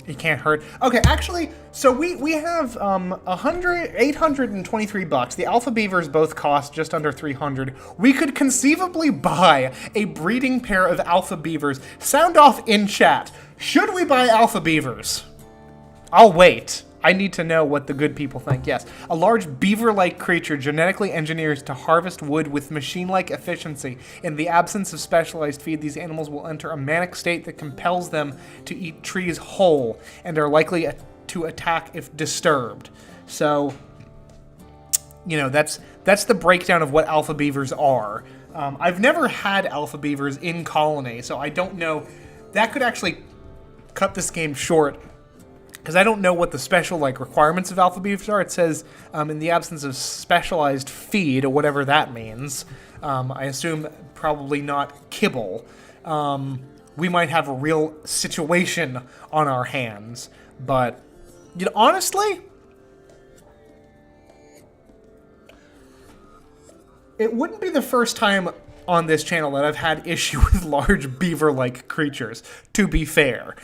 S1: it can't hurt. Okay, actually, so we have 823 bucks. The alpha beavers both cost just under 300. We could conceivably buy a breeding pair of alpha beavers. Sound off in chat. Should we buy alpha beavers? I'll wait. I need to know what the good people think. Yes. A large beaver-like creature genetically engineers to harvest wood with machine-like efficiency. In the absence of specialized feed, these animals will enter a manic state that compels them to eat trees whole and are likely to attack if disturbed. So, you know, that's the breakdown of what alpha beavers are. I've never had alpha beavers in colony, so I don't know. That could actually cut this game short, because I don't know what the special requirements of alpha beavers are. It says in the absence of specialized feed, or whatever that means. I assume probably not kibble. We might have a real situation on our hands. But, you know, honestly, it wouldn't be the first time on this channel that I've had issue with large beaver-like creatures, to be fair.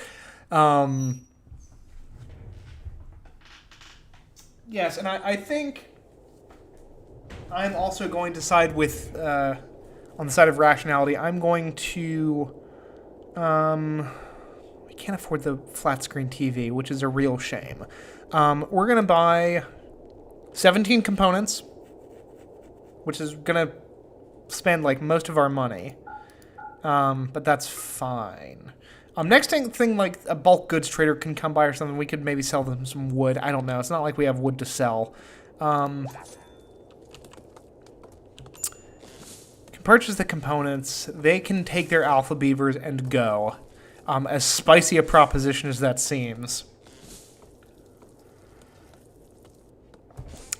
S1: Yes, and I think I'm also going to side with, on the side of rationality, I'm going to, I can't afford the flat screen TV, which is a real shame. We're going to buy 17 components, which is going to spend, most of our money. But that's fine. Next thing, like a bulk goods trader can come by or something, we could maybe sell them some wood. I don't know. It's not like we have wood to sell. Can purchase the components. They can take their alpha beavers and go. As spicy a proposition as that seems.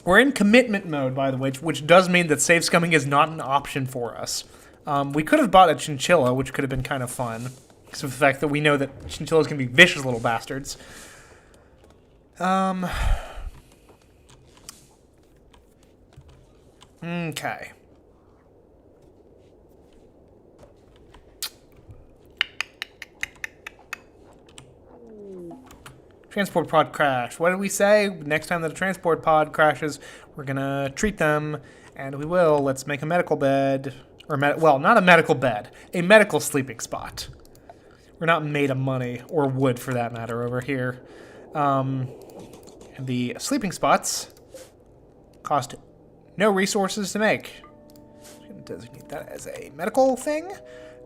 S1: We're in commitment mode, by the way, which does mean that save scumming is not an option for us. We could have bought a chinchilla, which could have been kind of fun. Because of the fact that we know that chinchillas can be vicious little bastards. Okay. Transport pod crash. What did we say? Next time that a transport pod crashes, we're gonna treat them, and we will. Let's make a medical bed. Or, well, not a medical bed. A medical sleeping spot. We're not made of money, or wood for that matter, over here. The sleeping spots cost no resources to make. I'm going to designate that as a medical thing.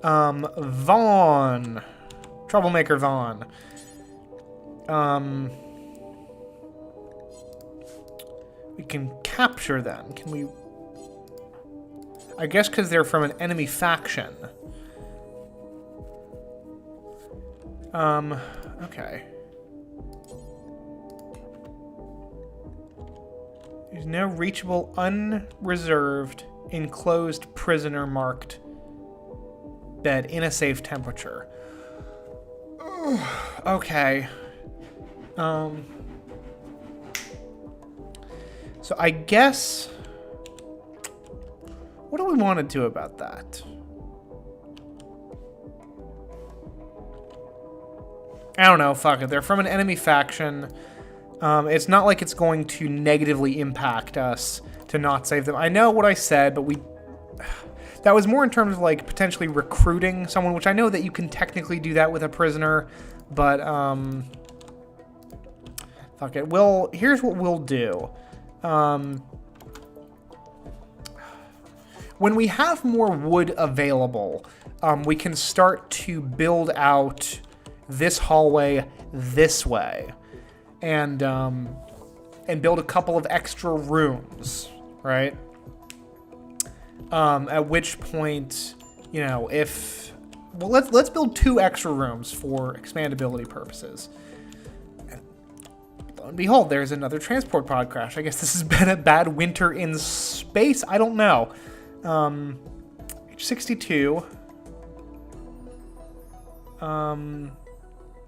S1: Vaughn. Troublemaker Vaughn. We can capture them. Can we... I guess because they're from an enemy faction. Okay. There's no reachable, unreserved, enclosed prisoner marked bed in a safe temperature. Okay. So I guess... What do we want to do about that? I don't know, fuck it. They're from an enemy faction. It's not like it's going to negatively impact us to not save them. I know what I said, but that was more in terms of, like, potentially recruiting someone, which I know that you can technically do that with a prisoner, but, fuck it. Here's what we'll do. When we have more wood available, we can start to build out this hallway this way, and build a couple of extra rooms, right? At which point you know, if... Well, let's build 2 extra rooms for expandability purposes. And lo and behold, there's another transport pod crash. I guess this has been a bad winter in space. I don't know. Age 62.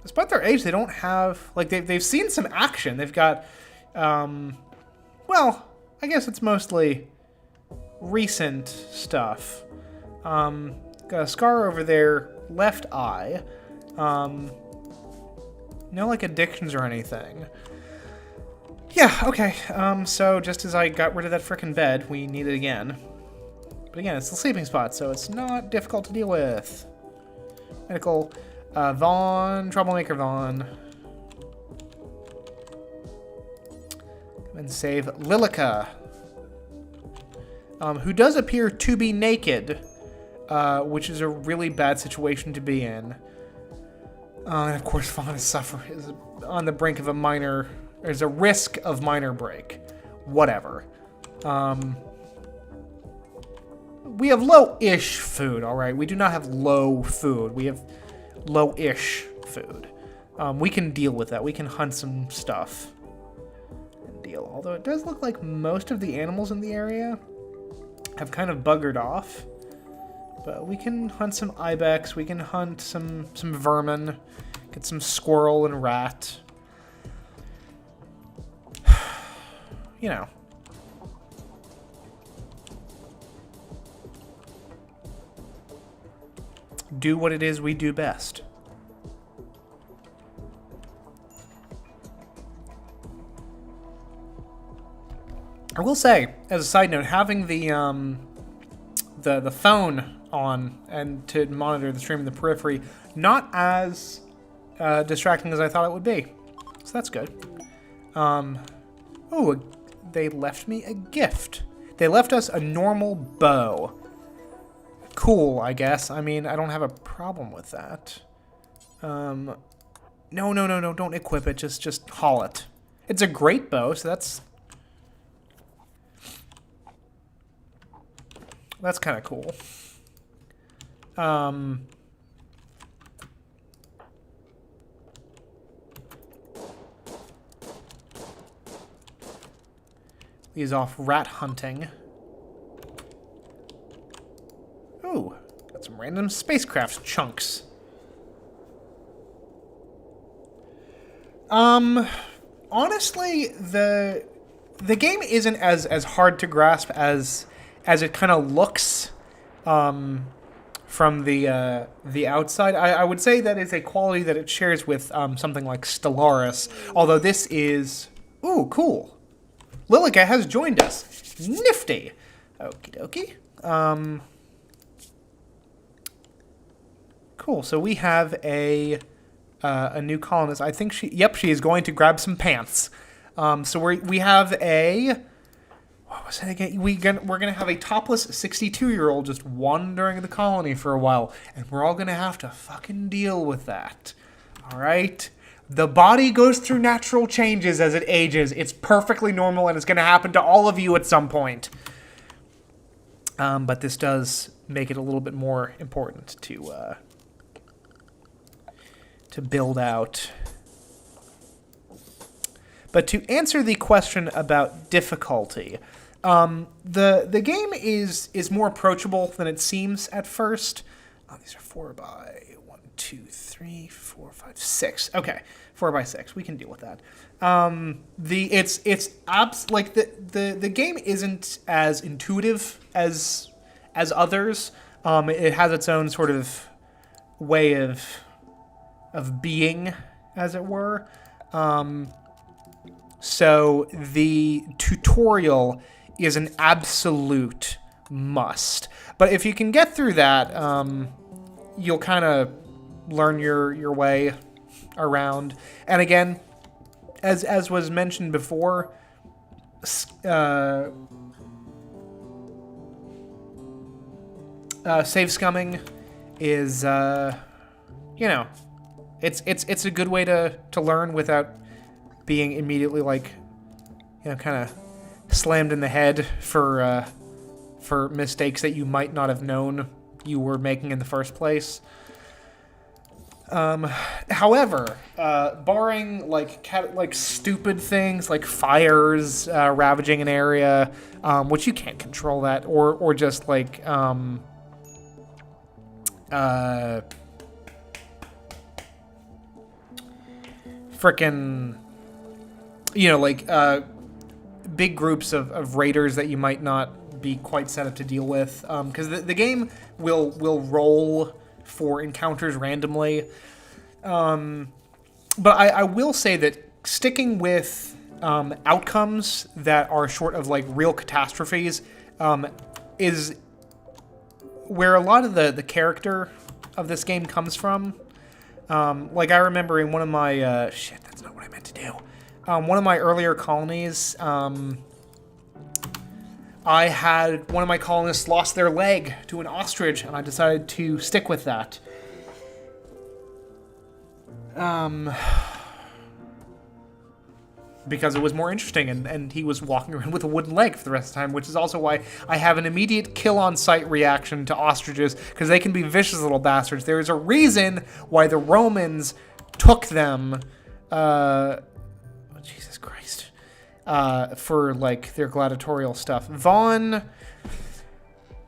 S1: Despite their age, they don't have... Like, they've seen some action. They've got... well, I guess it's mostly recent stuff. Got a scar over their left eye. No, like, addictions or anything. Yeah, okay. So just as I got rid of that frickin' bed, we need it again. But again, it's the sleeping spot, so it's not difficult to deal with. Medical. Vaughn. Troublemaker Vaughn. And save Lilica. Who does appear to be naked. Which is a really bad situation to be in. And of course, Vaughn is on the brink of a minor... There's a risk of minor break. Whatever. We have low-ish food, alright? We do not have low food. We have low-ish food. We can deal with that. We can hunt some stuff. And deal. Although it does look like most of the animals in the area have kind of buggered off. But we can hunt some ibex. We can hunt some vermin. Get some squirrel and rat. You know. Do what it is we do best. I will say, as a side note, having the phone on and to monitor the stream in the periphery, not as distracting as I thought it would be. So that's good. Oh, they left me a gift. They left us a normal bow. Cool, I guess. I mean, I don't have a problem with that. No, don't equip it. Just haul it. It's a great bow, so that's kind of cool. He's off rat hunting. Ooh, got some random spacecraft chunks. Honestly, the game isn't as hard to grasp as it kind of looks from the outside. I would say that is a quality that it shares with something like Stellaris, although this is... Ooh, cool. Lilica has joined us. Nifty. Okie dokie. Cool, so we have a new colonist. I think she is going to grab some pants. So we have a... What was it again? We're gonna have a topless 62-year-old just wandering the colony for a while, and we're all gonna have to fucking deal with that. All right? The body goes through natural changes as it ages. It's perfectly normal, and it's gonna happen to all of you at some point. But this does make it a little bit more important to build out. But to answer the question about difficulty, the game is more approachable than it seems at first. Oh, these are 4 by 1, 2, 3, 4, 5, 6. Okay, 4 by 6. We can deal with that. The game isn't as intuitive as others. It has its own sort of way of being, as it were. So the tutorial is an absolute must. But if you can get through that, you'll kind of learn your way around. And again, as was mentioned before, save scumming is, it's a good way to learn without being immediately kind of slammed in the head for mistakes that you might not have known you were making in the first place. However, barring like stupid things like fires ravaging an area, which you can't control that, or just like frickin', big groups of raiders that you might not be quite set up to deal with, because the game will roll for encounters randomly. But I will say that sticking with outcomes that are short of like real catastrophes is where a lot of the character of this game comes from. Like I remember in one of my that's not what I meant to do. One of my earlier colonies, I had one of my colonists lost their leg to an ostrich, and I decided to stick with that. Because it was more interesting, and he was walking around with a wooden leg for the rest of the time, which is also why I have an immediate kill-on-sight reaction to ostriches, because they can be vicious little bastards. There is a reason why the Romans took them, Jesus Christ, for, like, their gladiatorial stuff. Vaughn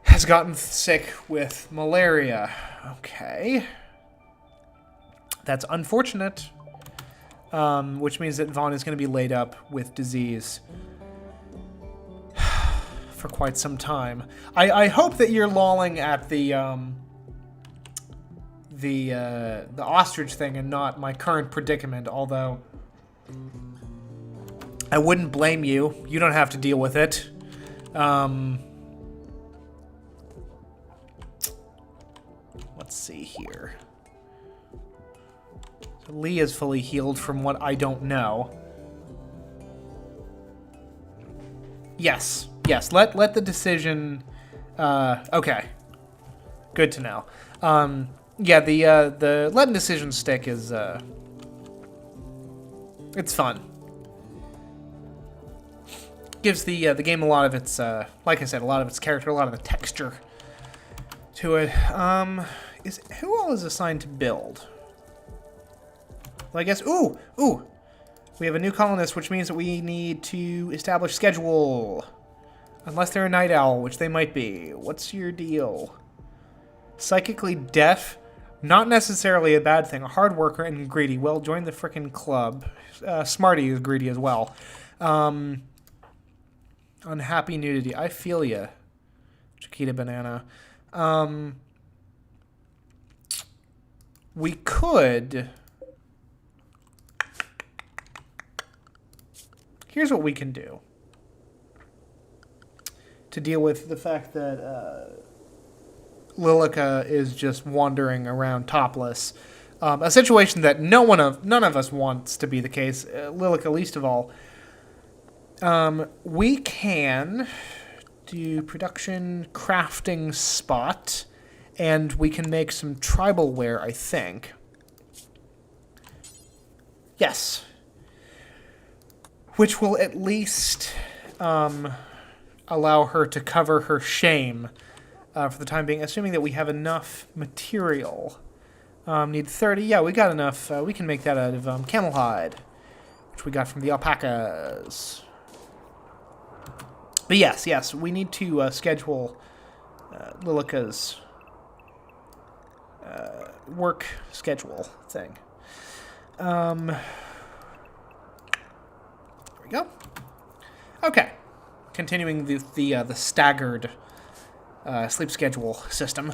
S1: has gotten sick with malaria. Okay. That's unfortunate. Which means that Vaughn is going to be laid up with disease for quite some time. I hope that you're lolling at the ostrich thing and not my current predicament, although I wouldn't blame you. You don't have to deal with it. Let's see here. So Lee is fully healed from what I don't know. Yes. Let the decision. Okay. Good to know. Yeah, the letting decision stick is it's fun. Gives the game a lot of its like I said, a lot of its character, a lot of the texture to it. Who all is assigned to build? Well, I guess, ooh, we have a new colonist, which means that we need to establish schedule. Unless they're a night owl, which they might be. What's your deal? Psychically deaf? Not necessarily a bad thing. A hard worker and greedy. Well, join the frickin' club. Smarty is greedy as well. Unhappy nudity. I feel ya. Chiquita Banana. We could... Here's what we can do to deal with the fact that Lilica is just wandering around topless. A situation that none of us wants to be the case, Lilica least of all. We can do production crafting spot, and we can make some tribal wear, I think. Yes. Which will at least allow her to cover her shame for the time being, assuming that we have enough material. Need 30. Yeah, we got enough. We can make that out of camel hide, which we got from the alpacas. But yes, we need to schedule Lilica's work schedule thing. Go. Okay. Continuing the staggered sleep schedule system.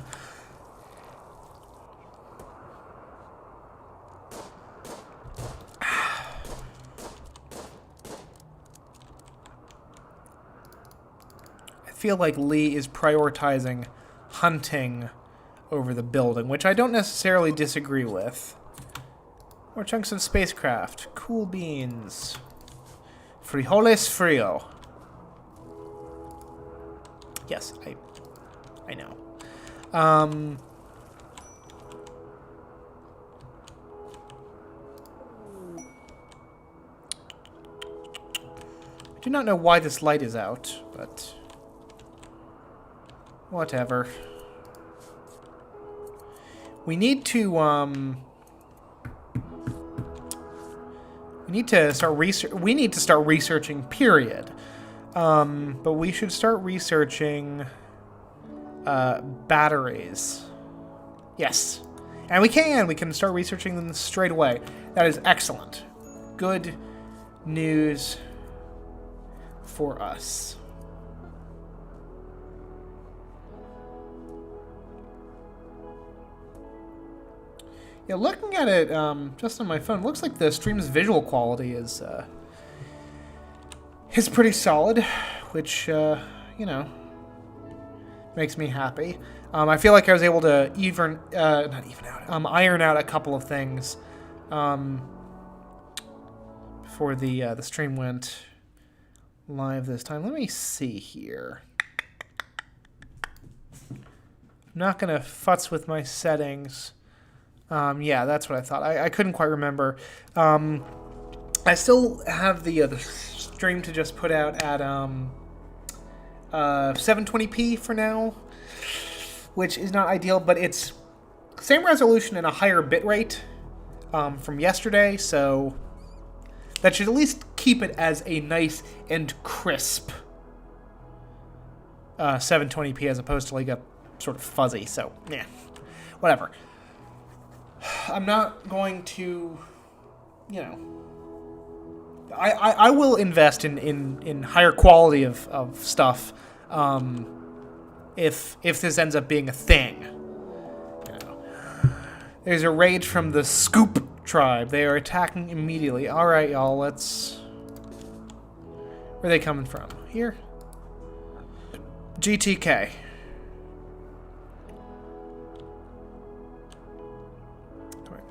S1: I feel like Lee is prioritizing hunting over the building, which I don't necessarily disagree with. More chunks of spacecraft. Cool beans. Frijoles frio. Yes, I know. I do not know why this light is out, but whatever. We need to start research. We need to start researching. Period. But we should start researching batteries. Yes, and we can start researching them straight away. That is excellent. Good news for us. Yeah, looking at it just on my phone, looks like the stream's visual quality is pretty solid, which you know, makes me happy. I feel like I was able to iron out a couple of things before the stream went live this time. Let me see here. I'm not gonna futz with my settings. Yeah, that's what I thought. I couldn't quite remember. I still have the stream to just put out at 720p for now, which is not ideal, but it's same resolution and a higher bitrate from yesterday, so that should at least keep it as a nice and crisp 720p as opposed to like a sort of fuzzy. So yeah, whatever. I'm not going to, you know, I will invest in higher quality of stuff if this ends up being a thing. You know. There's a raid from the Scoop tribe. They are attacking immediately. All right, y'all. Let's. Where are they coming from? Here. GTK.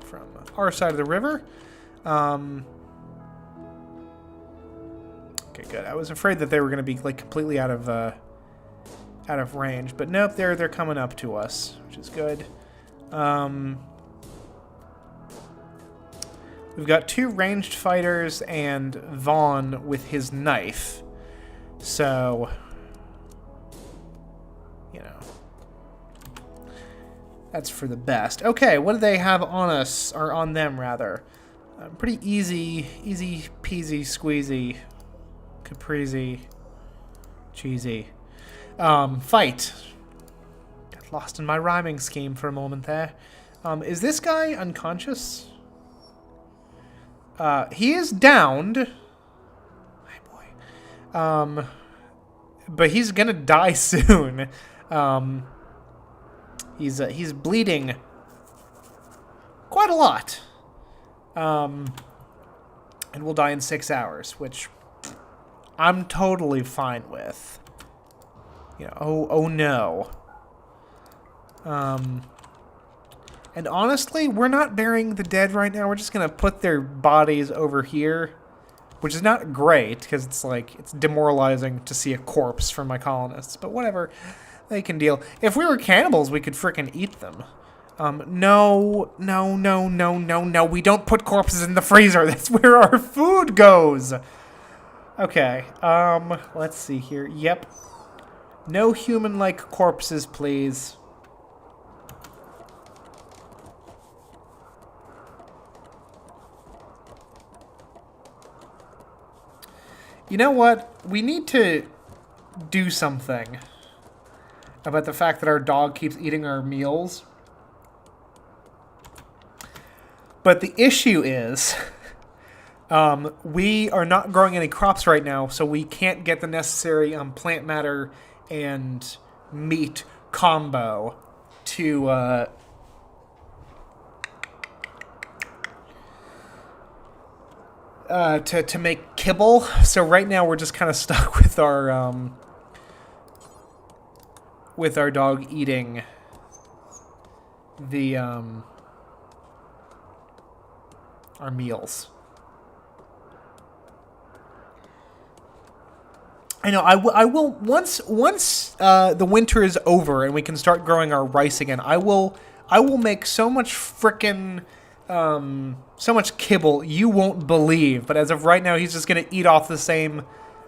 S1: From our side of the river. Okay, good. I was afraid that they were going to be like completely out of range, but nope, they're coming up to us, which is good. We've got 2 ranged fighters and Vaughn with his knife, so you know. That's for the best. Okay, what do they have on us, or on them, rather? Pretty easy peasy squeezy, caprese, cheesy. Fight. Got lost in my rhyming scheme for a moment there. Is this guy unconscious? He is downed. Hi, boy. But he's gonna die soon. He's bleeding quite a lot, and will die in 6 hours, which I'm totally fine with. You know, oh no. And honestly, we're not burying the dead right now. We're just gonna put their bodies over here, which is not great because it's like it's demoralizing to see a corpse from my colonists. But whatever. They can deal. If we were cannibals, we could frickin' eat them. No. We don't put corpses in the freezer. That's where our food goes. Okay. Let's see here. Yep. No human-like corpses, please. You know what? We need to do something about the fact that our dog keeps eating our meals. But the issue is, we are not growing any crops right now, so we can't get the necessary plant matter and meat combo to make kibble. So right now we're just kind of stuck with our dog eating the our meals. I know. I will once the winter is over and we can start growing our rice again. I will make so much frickin' so much kibble you won't believe. But as of right now, he's just gonna eat off the same.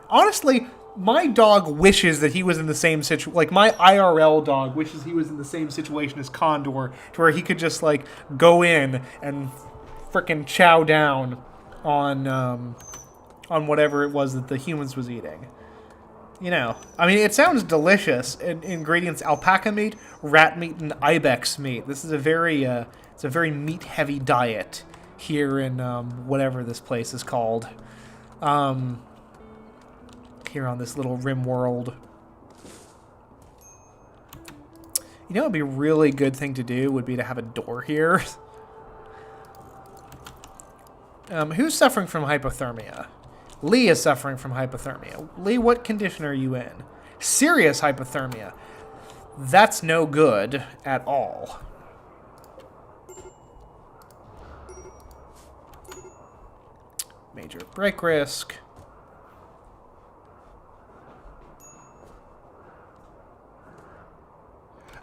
S1: Honestly, My dog wishes that he was in the same situation. Like, my IRL dog wishes he was in the same situation as Condor, to where he could just, like, go in and frickin' chow down on whatever it was that the humans was eating. You know, I mean, it sounds delicious. Ingredients: alpaca meat, rat meat, and ibex meat. This is it's a very meat-heavy diet here in whatever this place is called. Here on this little Rimworld. You know what would be a really good thing to do would be to have a door here. Who's suffering from hypothermia? Lee is suffering from hypothermia. Lee, what condition are you in? Serious hypothermia. That's no good at all. Major break risk.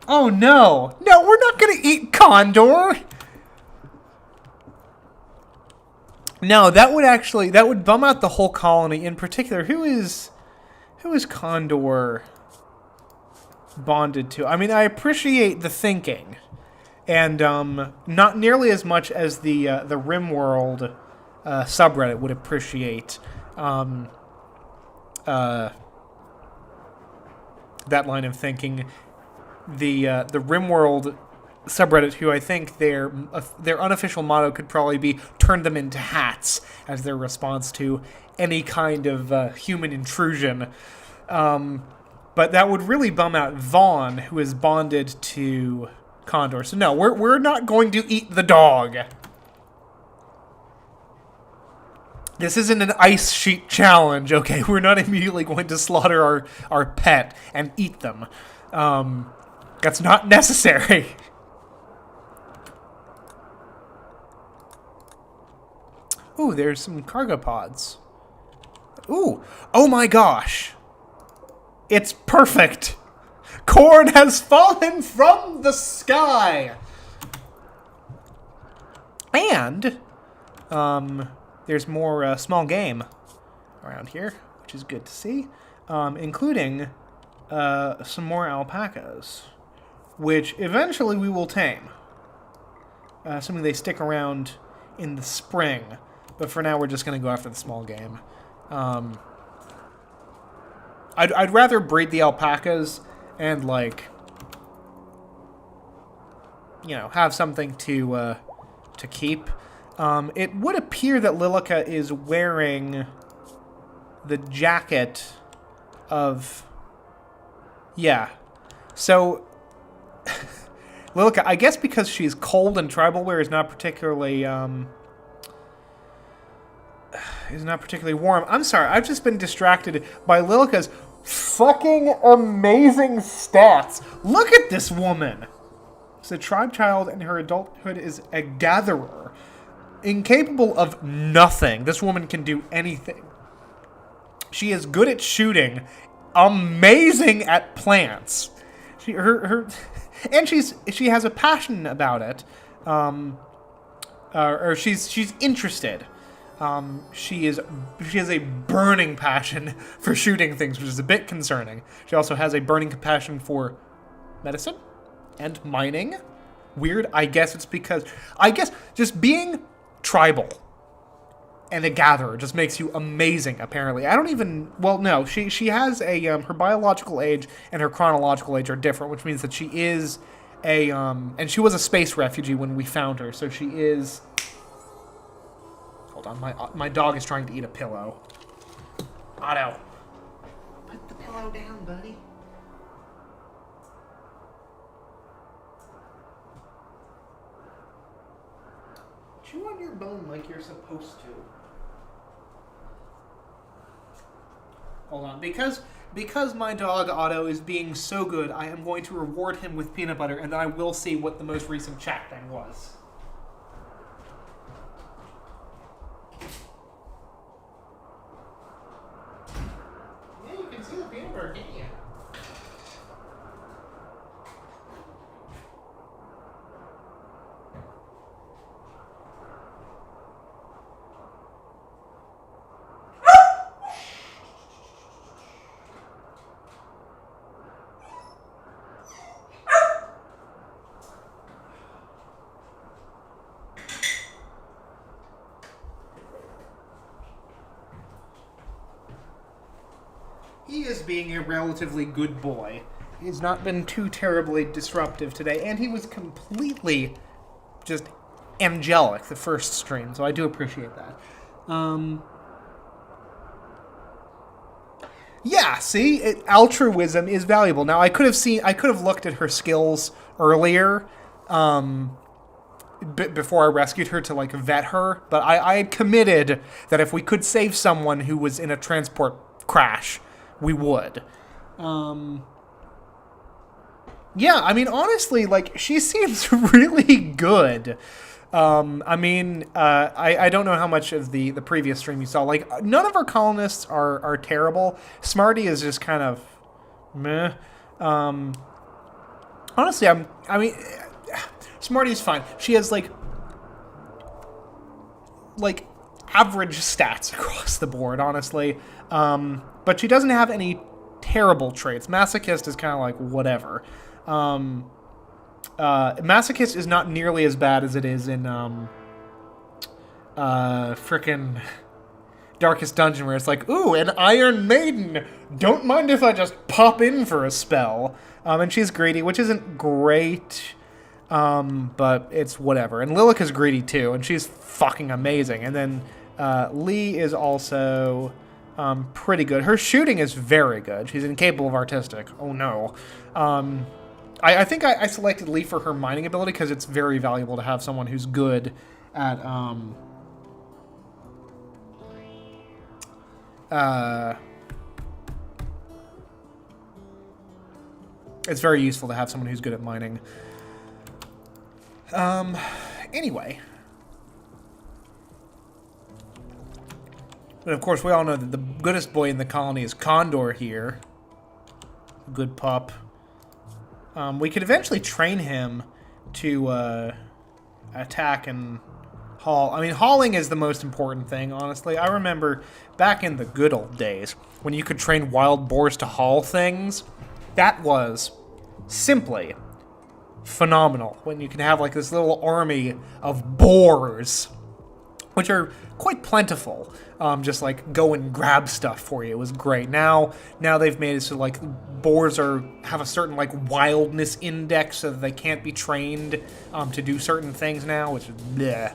S1: Oh no! No, we're not gonna eat Condor! No, that would bum out the whole colony. In particular, who is Condor bonded to? I mean, I appreciate the thinking, and not nearly as much as the Rimworld subreddit would appreciate that line of thinking. The Rimworld subreddit, who I think their unofficial motto could probably be "turn them into hats" as their response to any kind of human intrusion. But that would really bum out Vaughn, who is bonded to Condor. So no, we're not going to eat the dog. This isn't an ice sheet challenge, okay? We're not immediately going to slaughter our pet and eat them. That's not necessary. Ooh, there's some cargo pods. Ooh, oh my gosh. It's perfect. Corn has fallen from the sky. And, there's more small game around here, which is good to see, including some more alpacas, which eventually we will tame. Assuming they stick around in the spring. But for now, we're just going to go after the small game. I'd rather breed the alpacas and, like, you know, have something to keep. It would appear that Lilica is wearing the jacket of... Yeah. So, Lilica, I guess because she's cold and tribal wear is not particularly warm. I'm sorry, I've just been distracted by Lilica's fucking amazing stats. Look at this woman. She's a tribe child, and her adulthood is a gatherer. Incapable of nothing. This woman can do anything. She is good at shooting, amazing at plants. She has a passion about it. Or she's interested. She has a burning passion for shooting things, which is a bit concerning. She also has a burning passion for medicine and mining. Weird. I guess it's because just being tribal and a gatherer just makes you amazing, apparently. I don't even... Well, no. She has a... her biological age and her chronological age are different, which means that she is a... and she was a space refugee when we found her, so she is... Hold on. My dog is trying to eat a pillow. Otto. Put the pillow down, buddy. Chew on your bone like you're supposed to. Hold on. Because my dog, Otto, is being so good, I am going to reward him with peanut butter, and then I will see what the most recent chat thing was. Yeah, you can see the peanut butter, can't you? he is being a relatively good boy. He's not been too terribly disruptive today, and he was completely just angelic the first stream, so I do appreciate that. Yeah, see, altruism is valuable. Now, I could have looked at her skills earlier, before I rescued her to like vet her, but I had committed that if we could save someone who was in a transport crash, we would. Yeah, I mean, honestly, like, she seems really good. I don't know how much of the previous stream you saw. Like, none of our colonists are terrible. Smarty is just kind of meh. Honestly, Smarty's fine. She has, like average stats across the board, honestly. But she doesn't have any terrible traits. Masochist is kind of like whatever. Masochist is not nearly as bad as it is in frickin' Darkest Dungeon, where it's like, ooh, an Iron Maiden! Don't mind if I just pop in for a spell. And she's greedy, which isn't great, but it's whatever. And Lilic is greedy too, and she's fucking amazing. And then Lee is also pretty good. Her shooting is very good. She's incapable of artistic. Oh no. I think I selected Lee for her mining ability because it's very valuable to have someone who's good at it's very useful to have someone who's good at mining. Anyway. But of course, we all know that the goodest boy in the colony is Condor here. Good pup. We could eventually train him to attack and haul. I mean, hauling is the most important thing, honestly. I remember back in the good old days when you could train wild boars to haul things. That was simply phenomenal. When you can have like this little army of boars, which are quite plentiful, just like go and grab stuff for you. It was great. Now they've made it so like boars have a certain like wildness index so that they can't be trained to do certain things now, which is bleh,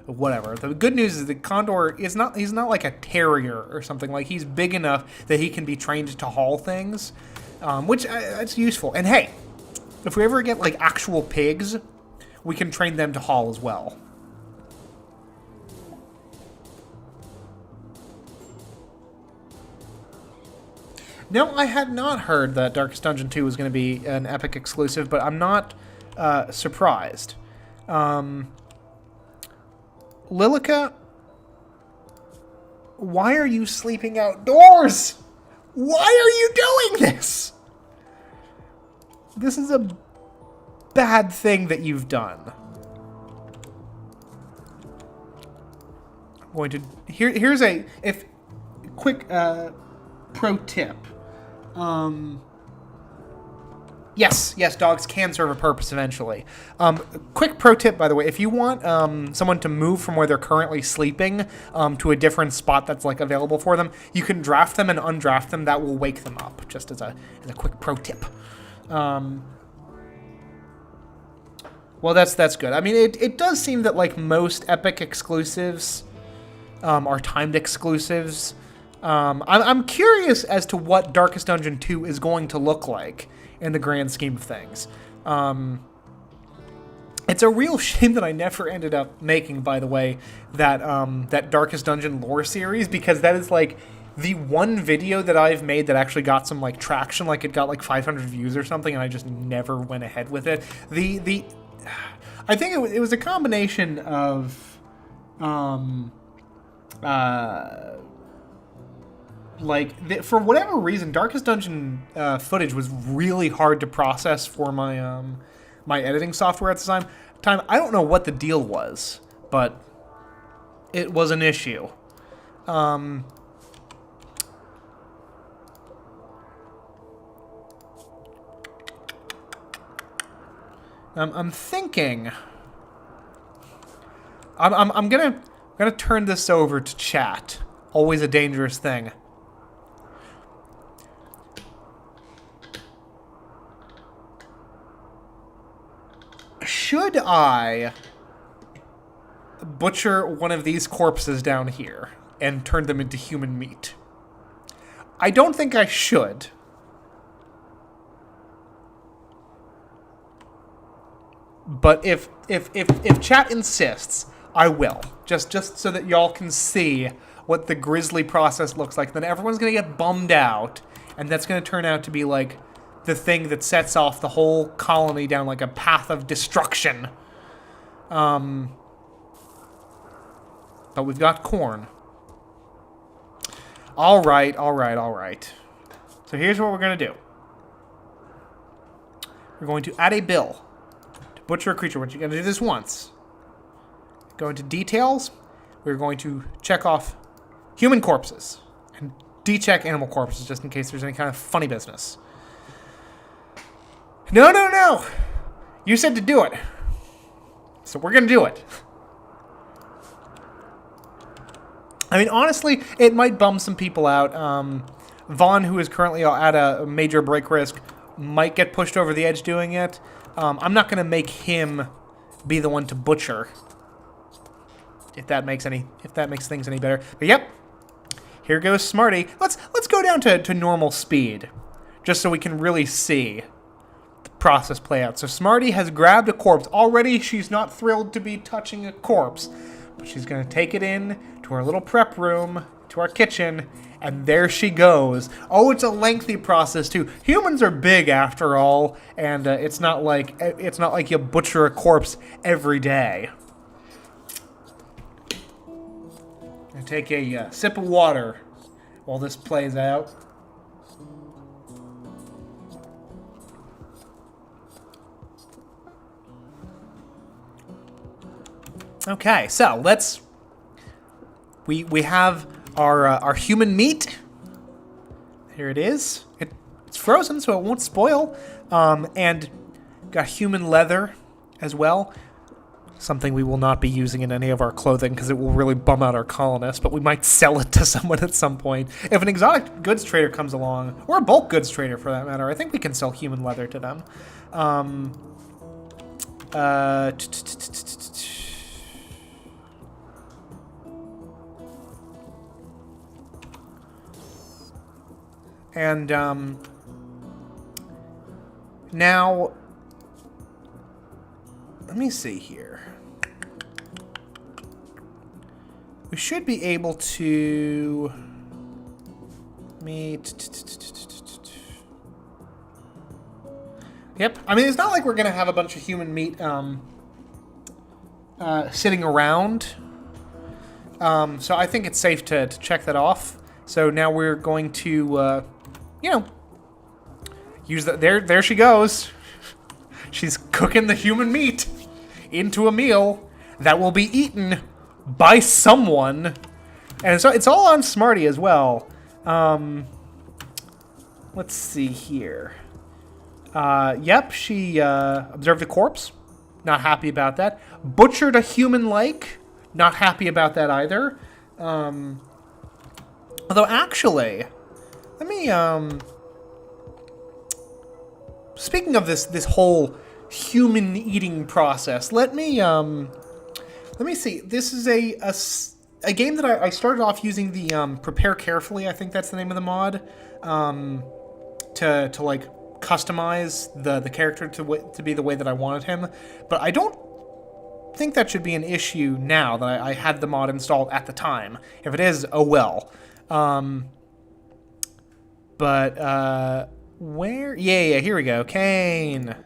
S1: whatever. The good news is that Condor he's not like a terrier or something. Like, he's big enough that he can be trained to haul things, which it's useful. And hey, if we ever get like actual pigs, we can train them to haul as well. No, I had not heard that Darkest Dungeon 2 was going to be an Epic exclusive, but I'm not surprised. Lilica, why are you sleeping outdoors? Why are you doing this? This is a bad thing that you've done. I'm going to... Here's a quick pro tip. Yes, dogs can serve a purpose eventually. Quick pro tip, by the way, if you want someone to move from where they're currently sleeping to a different spot that's like available for them, you can draft them and undraft them. That will wake them up, just as a quick pro tip. Well, that's good. I mean, it does seem that like most Epic exclusives are timed exclusives. I'm curious as to what Darkest Dungeon 2 is going to look like in the grand scheme of things. It's a real shame that I never ended up making, by the way, that Darkest Dungeon lore series, because that is like the one video that I've made that actually got some like traction. Like, it got like 500 views or something, and I just never went ahead with it. I think it was a combination of for whatever reason, Darkest Dungeon footage was really hard to process for my my editing software at the time. I don't know what the deal was, but it was an issue. I'm thinking. I'm gonna turn this over to chat. Always a dangerous thing. should I butcher one of these corpses down here and turn them into human meat? I don't think I should. But if chat insists, I will. Just so that y'all can see what the grisly process looks like. Then everyone's going to get bummed out, and that's going to turn out to be like the thing that sets off the whole colony down like a path of destruction. But we've got corn. All right. So here's what we're going to do. We're going to add a bill. Butcher a creature. We're going to do this once. Go into details. We're going to check off human corpses and decheck animal corpses just in case there's any kind of funny business. No. You said to do it. So we're going to do it. I mean, honestly, it might bum some people out. Vaughn, who is currently at a major break risk, might get pushed over the edge doing it. I'm not going to make him be the one to butcher. If that makes things any better. But yep. Here goes Smarty. Let's go down to normal speed. Just so we can really see the process play out. So Smarty has grabbed a corpse. Already she's not thrilled to be touching a corpse. But she's going to take it in to our little prep room, to our kitchen, and there she goes. Oh, it's a lengthy process too. Humans are big after all, and it's not like you butcher a corpse every day. I take a sip of water while this plays out. Okay, so let's. We have our human meat. Here it is. It's frozen, so it won't spoil. And got human leather as well. Something we will not be using in any of our clothing because it will really bum out our colonists, but we might sell it to someone at some point. If an exotic goods trader comes along, or a bulk goods trader for that matter, I think we can sell human leather to them. And now, let me see here. We should be able to Yep. I mean, it's not like we're going to have a bunch of human meat sitting around. So I think it's safe to check that off. So now we're going to, use that. There she goes. She's cooking the human meat into a meal that will be eaten by someone. And so it's all on Smarty as well. Let's see here. Yep, she observed a corpse. Not happy about that. Butchered a human-like. Not happy about that either. Although, actually, let me, speaking of this whole human eating process, let me see. This is a game that I started off using the Prepare Carefully, I think that's the name of the mod, to like customize the character to be the way that I wanted him. But I don't think that should be an issue now that I had the mod installed at the time. If it is, oh well. Where? Yeah, here we go. Kane.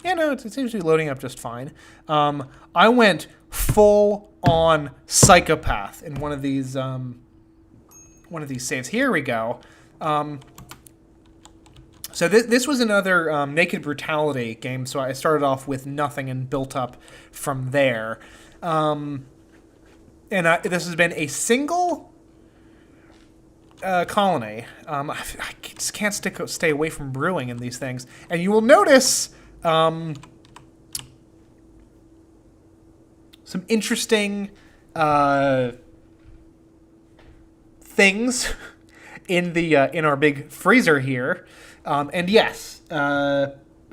S1: Yeah, no, it seems to be loading up just fine. I went full-on psychopath in one of these saves. Here we go. So this was another Naked Brutality game, so I started off with nothing and built up from there. This has been a single colony. I just can't stay away from brewing in these things. And you will notice some interesting things in our big freezer here. And yes,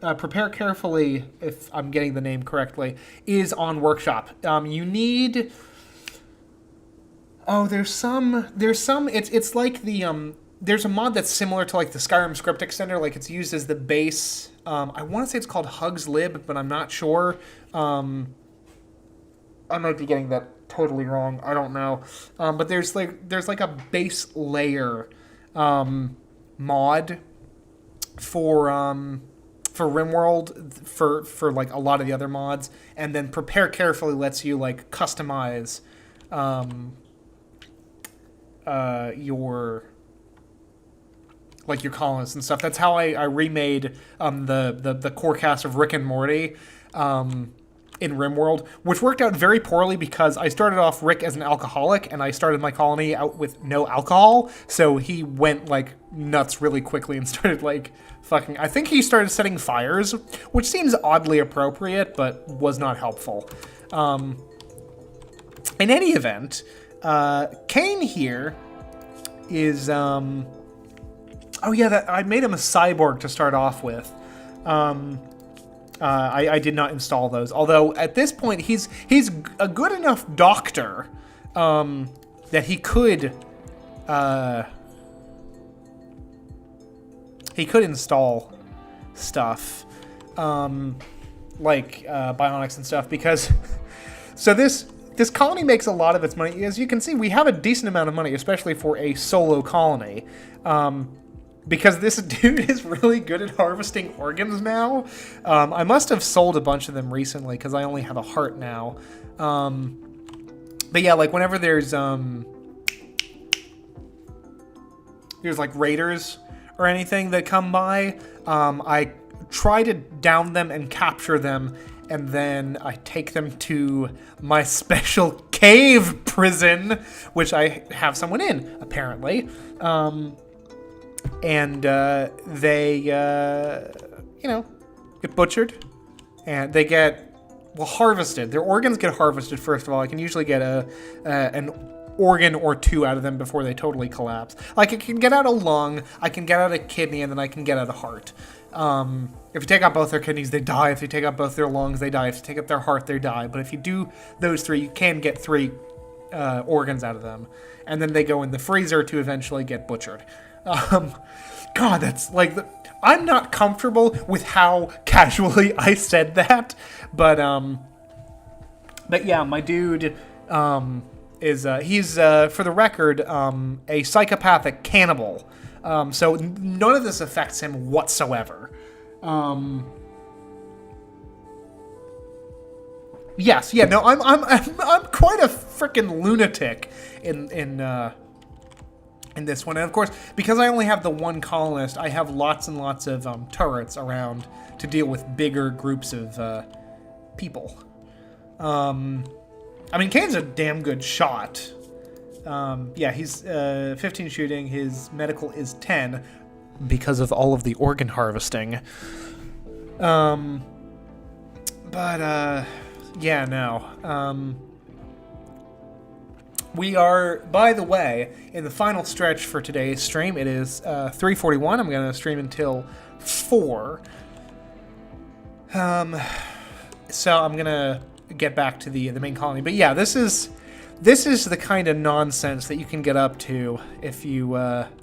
S1: Prepare Carefully, if I'm getting the name correctly, is on Workshop. You need... Oh, it's like there's a mod that's similar to like the Skyrim script extender, like it's used as the base. I want to say it's called Hugs Lib, but I'm not sure. I might be getting that totally wrong. I don't know. But there's like a base layer mod for Rimworld for like a lot of the other mods, and then Prepare Carefully lets you like customize your colonists and stuff. That's how I remade the core cast of Rick and Morty in Rimworld, which worked out very poorly because I started off Rick as an alcoholic and I started my colony out with no alcohol, so he went like nuts really quickly and started like fucking... I think he started setting fires, which seems oddly appropriate but was not helpful. In any event, Kane here is oh yeah, I made him a cyborg to start off with. I did not install those, although at this point he's a good enough doctor that he could install stuff like bionics and stuff, because so this colony makes a lot of its money. As you can see, we have a decent amount of money, especially for a solo colony. Because this dude is really good at harvesting organs now. I must have sold a bunch of them recently because I only have a heart now. But yeah, like whenever there's like raiders or anything that come by, I try to down them and capture them, and then I take them to my special cave prison, which I have someone in, apparently. And they, get butchered, and they get, harvested. Their organs get harvested, first of all. I can usually get an organ or two out of them before they totally collapse. Like, I can get out a lung, I can get out a kidney, and then I can get out a heart. If you take out both their kidneys, they die. If you take out both their lungs, they die. If you take out their heart, they die. But if you do those three, you can get 3 organs out of them. And then they go in the freezer to eventually get butchered. God, that's like... I'm not comfortable with how casually I said that. But yeah, my dude is... he's, for the record, a psychopathic cannibal. So none of this affects him whatsoever. Yes, yeah, no, I'm quite a freaking lunatic in this one, and of course, because I only have the one colonist, I have lots and lots of turrets around to deal with bigger groups of people. I mean, Kane's a damn good shot. Yeah, he's 15 shooting. His medical is 10 because of all of the organ harvesting. But yeah, no. We are, by the way, in the final stretch for today's stream. It is 3:41. I'm going to stream until 4. So I'm going to get back to the main colony. But yeah, this is the kind of nonsense that you can get up to if you,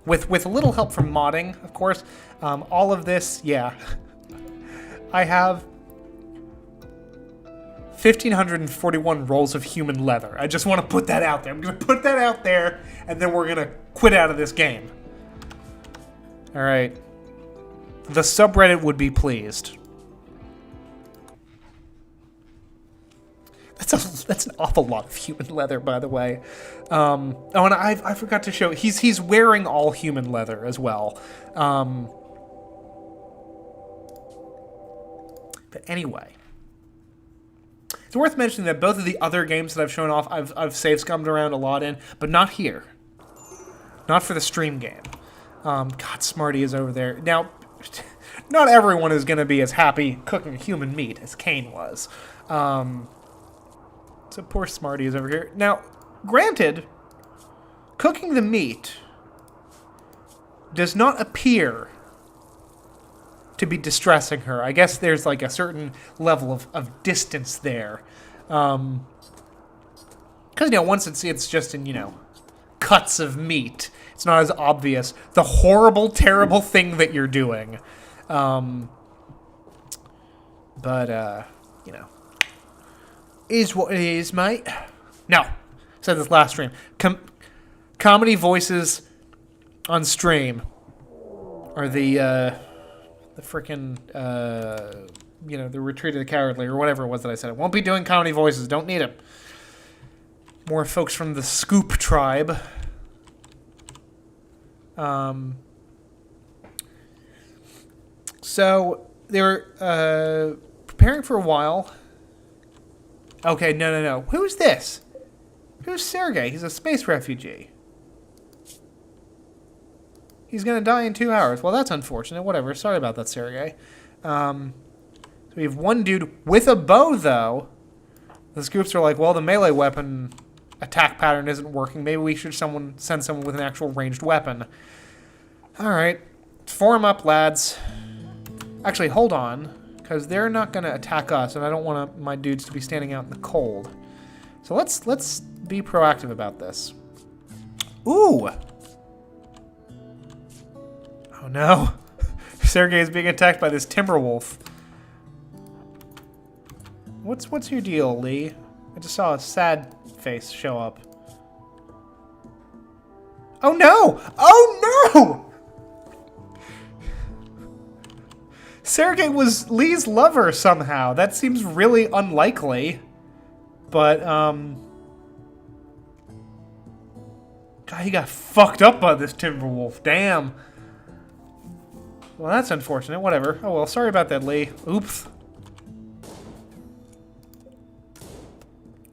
S1: with a little help from modding, of course. All of this, yeah. I have 1,541 rolls of human leather. I just want to put that out there. I'm going to put that out there, and then we're going to quit out of this game. All right. The subreddit would be pleased. That's an awful lot of human leather, by the way. Oh, and I forgot to show... He's wearing all human leather as well. But anyway... It's worth mentioning that both of the other games that I've shown off, I've save scummed around a lot in, but not here. Not for the stream game. God, Smarty is over there. Now, not everyone is going to be as happy cooking human meat as Kane was. So poor Smarty is over here. Now, granted, cooking the meat does not appear to be distressing her. I guess there's like a certain level of distance there. Because, once it's just in, cuts of meat, it's not as obvious the horrible, terrible thing that you're doing. But, is what it is, mate. No. Said this last stream. Comedy voices on stream are the frickin', the Retreat of the Cowardly, or whatever it was that I said. I won't be doing comedy voices. Don't need them. More folks from the Scoop tribe. So, they were preparing for a while. Okay, no. Who's this? Who's Sergey? He's a space refugee. He's gonna die in 2 hours. Well, that's unfortunate. Whatever. Sorry about that, Sergey. So we have one dude with a bow, though. The Scoops are like, well, the melee weapon attack pattern isn't working. Maybe we should send someone with an actual ranged weapon. All right. Form up, lads. Actually, hold on. Because they're not going to attack us, and I don't want my dudes to be standing out in the cold. So let's be proactive about this. Ooh! Oh no. Sergey is being attacked by this timber wolf. What's your deal, Lee? I just saw a sad face show up. Oh no! Oh no! Sergey was Lee's lover somehow. That seems really unlikely. But, God, he got fucked up by this Timberwolf. Damn. Well, that's unfortunate. Whatever. Oh, well, sorry about that, Lee. Oops.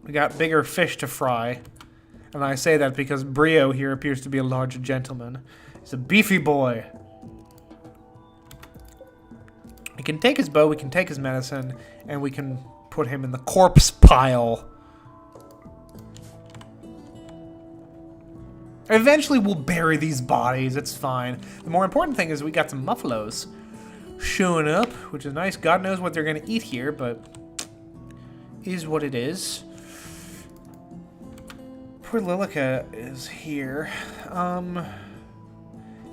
S1: We got bigger fish to fry. And I say that because Brio here appears to be a larger gentleman. He's a beefy boy. We can take his bow, we can take his medicine, and we can put him in the corpse pile. Eventually we'll bury these bodies, it's fine. The more important thing is we got some muffalos showing up, which is nice. God knows what they're going to eat here, but is what it is. Poor Lilica is here. I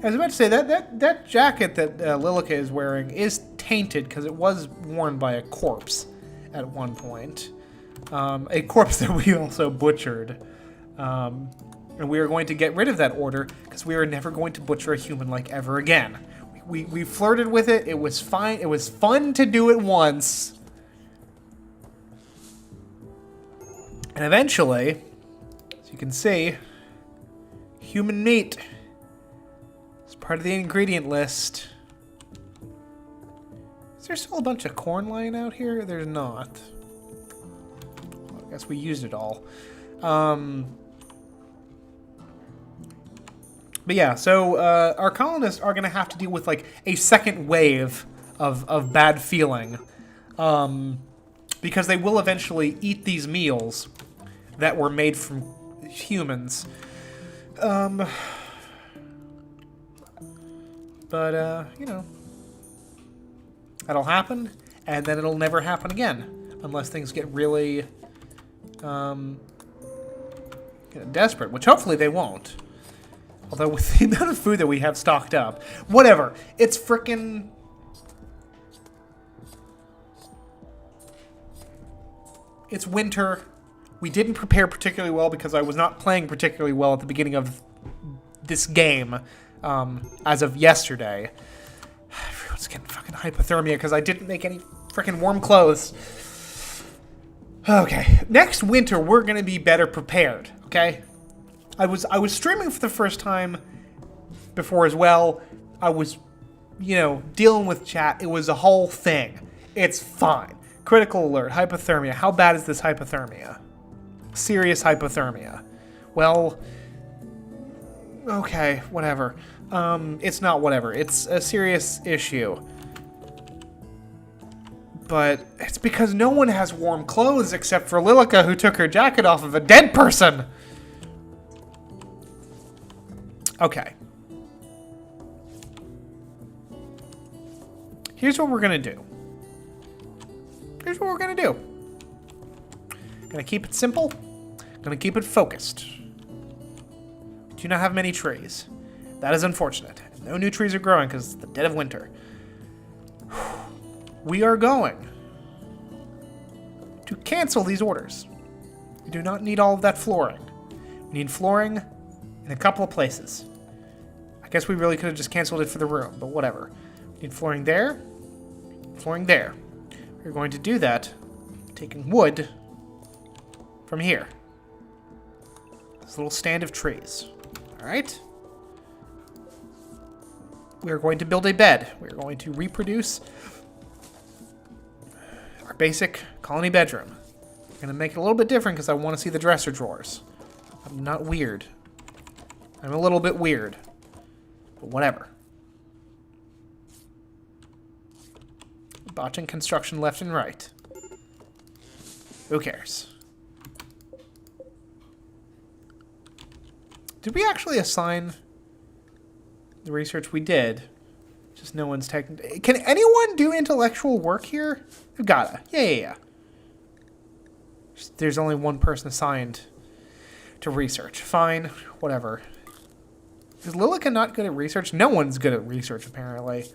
S1: was about to say, that jacket that Lilica is wearing is tainted because it was worn by a corpse at one point. A corpse that we also butchered. And we are going to get rid of that order because we are never going to butcher a human like ever again. We flirted with it. It was fine. It was fun to do it once. And eventually, as you can see, human meat is part of the ingredient list. Is there still a bunch of corn lying out here? There's not. Well, I guess we used it all. But yeah, so our colonists are going to have to deal with like a second wave of bad feeling. Because they will eventually eat these meals that were made from humans. But, you know, that'll happen, and then it'll never happen again. Unless things get really desperate, which hopefully they won't. Although with the amount of food that we have stocked up, whatever. It's frickin'... It's winter. We didn't prepare particularly well because I was not playing particularly well at the beginning of this game, as of yesterday. Everyone's getting fucking hypothermia because I didn't make any frickin' warm clothes. Okay, next winter we're gonna be better prepared, okay? I was streaming for the first time before as well. I was, you know, dealing with chat. It was a whole thing. It's fine. Critical alert, hypothermia. How bad is this hypothermia? Serious hypothermia. Well, okay, whatever. It's not whatever. It's a serious issue. But it's because no one has warm clothes except for Lilica, who took her jacket off of a dead person. Okay. here's what we're going to do. Here's what we're going to do. Going to keep it simple. Going to keep it focused. Do not have many trees. That is unfortunate. No new trees are growing because it's the dead of winter. We are going to cancel these orders. We do not need all of that flooring. We need flooring in a couple of places. I guess we really could have just canceled it for the room, but whatever. We need flooring there, flooring there. We're going to do that taking wood from here. This little stand of trees. All right? We are going to build a bed. We are going to reproduce our basic colony bedroom. I'm going to make it a little bit different because I want to see the dresser drawers. I'm not weird. I'm a little bit weird. But whatever. Botching construction left and right. Who cares? Did we actually assign the research? We did. Just no one's taking... Can anyone do intellectual work here? We've gotta. Yeah. There's only one person assigned to research. Fine. Whatever. Is Lilica not good at research? No one's good at research, apparently.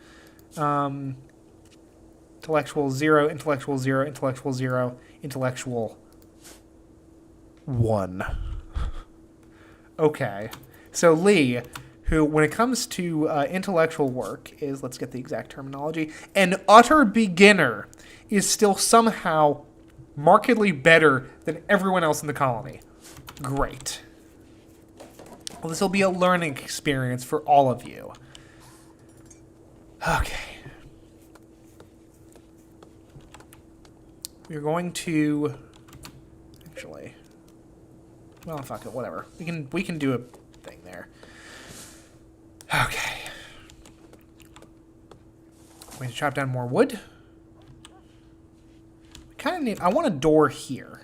S1: Intellectual 0, intellectual 0, intellectual 0, intellectual 1. Okay. So Lee, who, when it comes to intellectual work, is, let's get the exact terminology, an utter beginner, is still somehow markedly better than everyone else in the colony. Great. Well, this will be a learning experience for all of you. Okay. We're going to... Actually... Well, fuck it, whatever. We can do a thing there. Okay. I'm going to chop down more wood. I kind of need... I want a door here.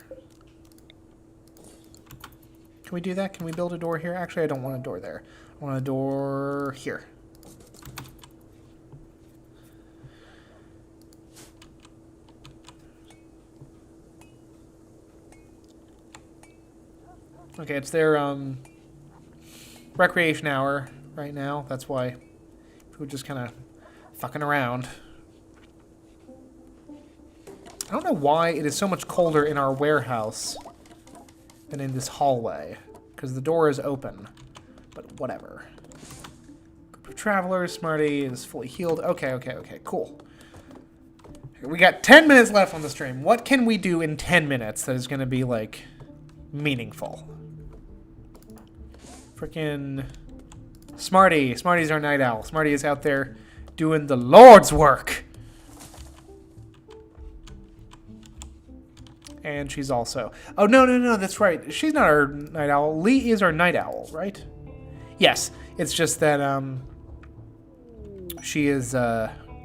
S1: Can we do that? Can we build a door here? Actually, I don't want a door there. I want a door here. Okay, it's their recreation hour right now. That's why we're just kind of fucking around. I don't know why it is so much colder in our warehouse than in this hallway, because the door is open. But whatever. Group of travelers. Smarty is fully healed. Okay, cool. We got 10 minutes left on the stream. What can we do in 10 minutes that is going to be, like, meaningful? Freaking Smarty. Smarty's our night owl. Smarty is out there doing the Lord's work. And she's also... Oh, no, that's right. She's not our night owl. Lee is our night owl, right? Yes. It's just that she is...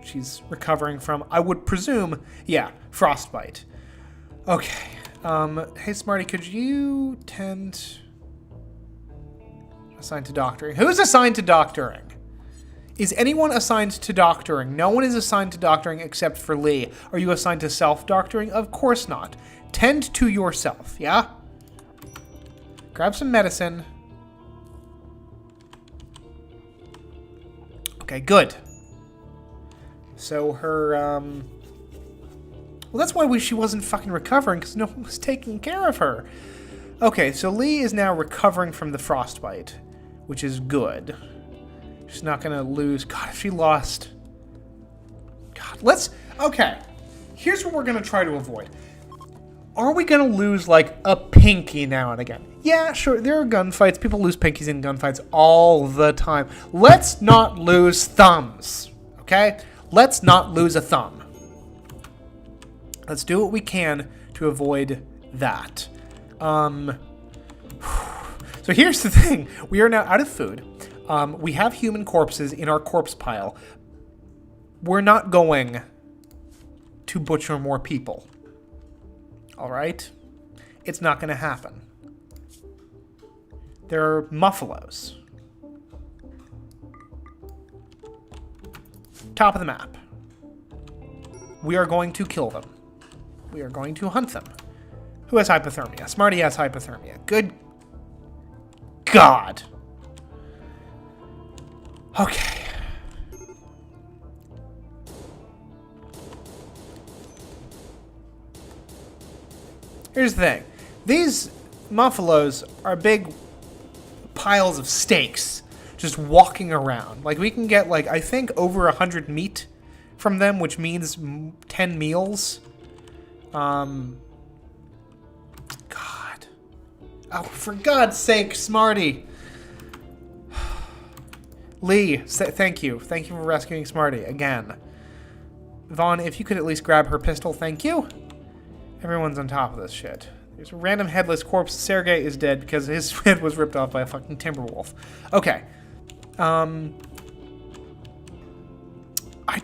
S1: she's recovering from, I would presume, yeah, frostbite. Okay. Hey, Smarty, could you tend... Assigned to doctoring. Who's assigned to doctoring? Is anyone assigned to doctoring? No one is assigned to doctoring except for Lee. Are you assigned to self-doctoring? Of course not. Tend to yourself, yeah? Grab some medicine. Okay, good. So her, well, that's why she wasn't fucking recovering, because no one was taking care of her. Okay, so Lee is now recovering from the frostbite, which is good. She's not gonna lose. God, if she lost... God, okay. Here's what we're gonna try to avoid. Are we gonna lose, like, a pinky now and again? Yeah, sure, there are gunfights. People lose pinkies in gunfights all the time. Let's not lose thumbs, okay? Let's not lose a thumb. Let's do what we can to avoid that. So here's the thing. We are now out of food. We have human corpses in our corpse pile. We're not going to butcher more people. All right? It's not going to happen. There are muffalos. Top of the map. We are going to kill them. We are going to hunt them. Who has hypothermia? Smarty has hypothermia. Good God. Okay. Here's the thing. These muffalos are big piles of steaks just walking around. Like, we can get, like, I think over 100 meat from them, which means 10 meals. God. Oh, for God's sake, Smarty. Lee, thank you. Thank you for rescuing Smarty again. Vaughn, if you could at least grab her pistol, thank you. Everyone's on top of this shit. There's a random headless corpse. Sergey is dead because his head was ripped off by a fucking timber wolf. Okay. I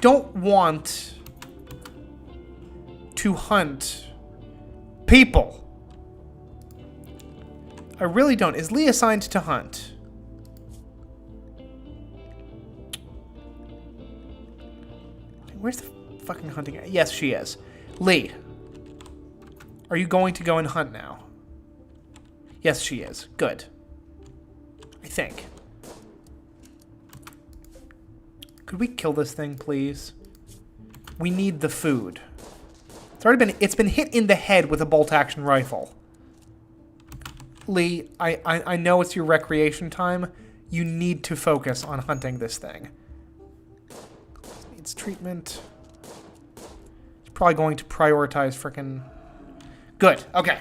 S1: don't want to hunt people. I really don't. Is Lee assigned to hunt? Where's the fucking hunting at? Yes, she is. Lee. Are you going to go and hunt now? Yes, she is. Good. I think. Could we kill this thing, please? We need the food. It's been hit in the head with a bolt-action rifle. Lee, I know it's your recreation time. You need to focus on hunting this thing. It needs treatment. It's probably going to prioritize frickin'... Good. Okay.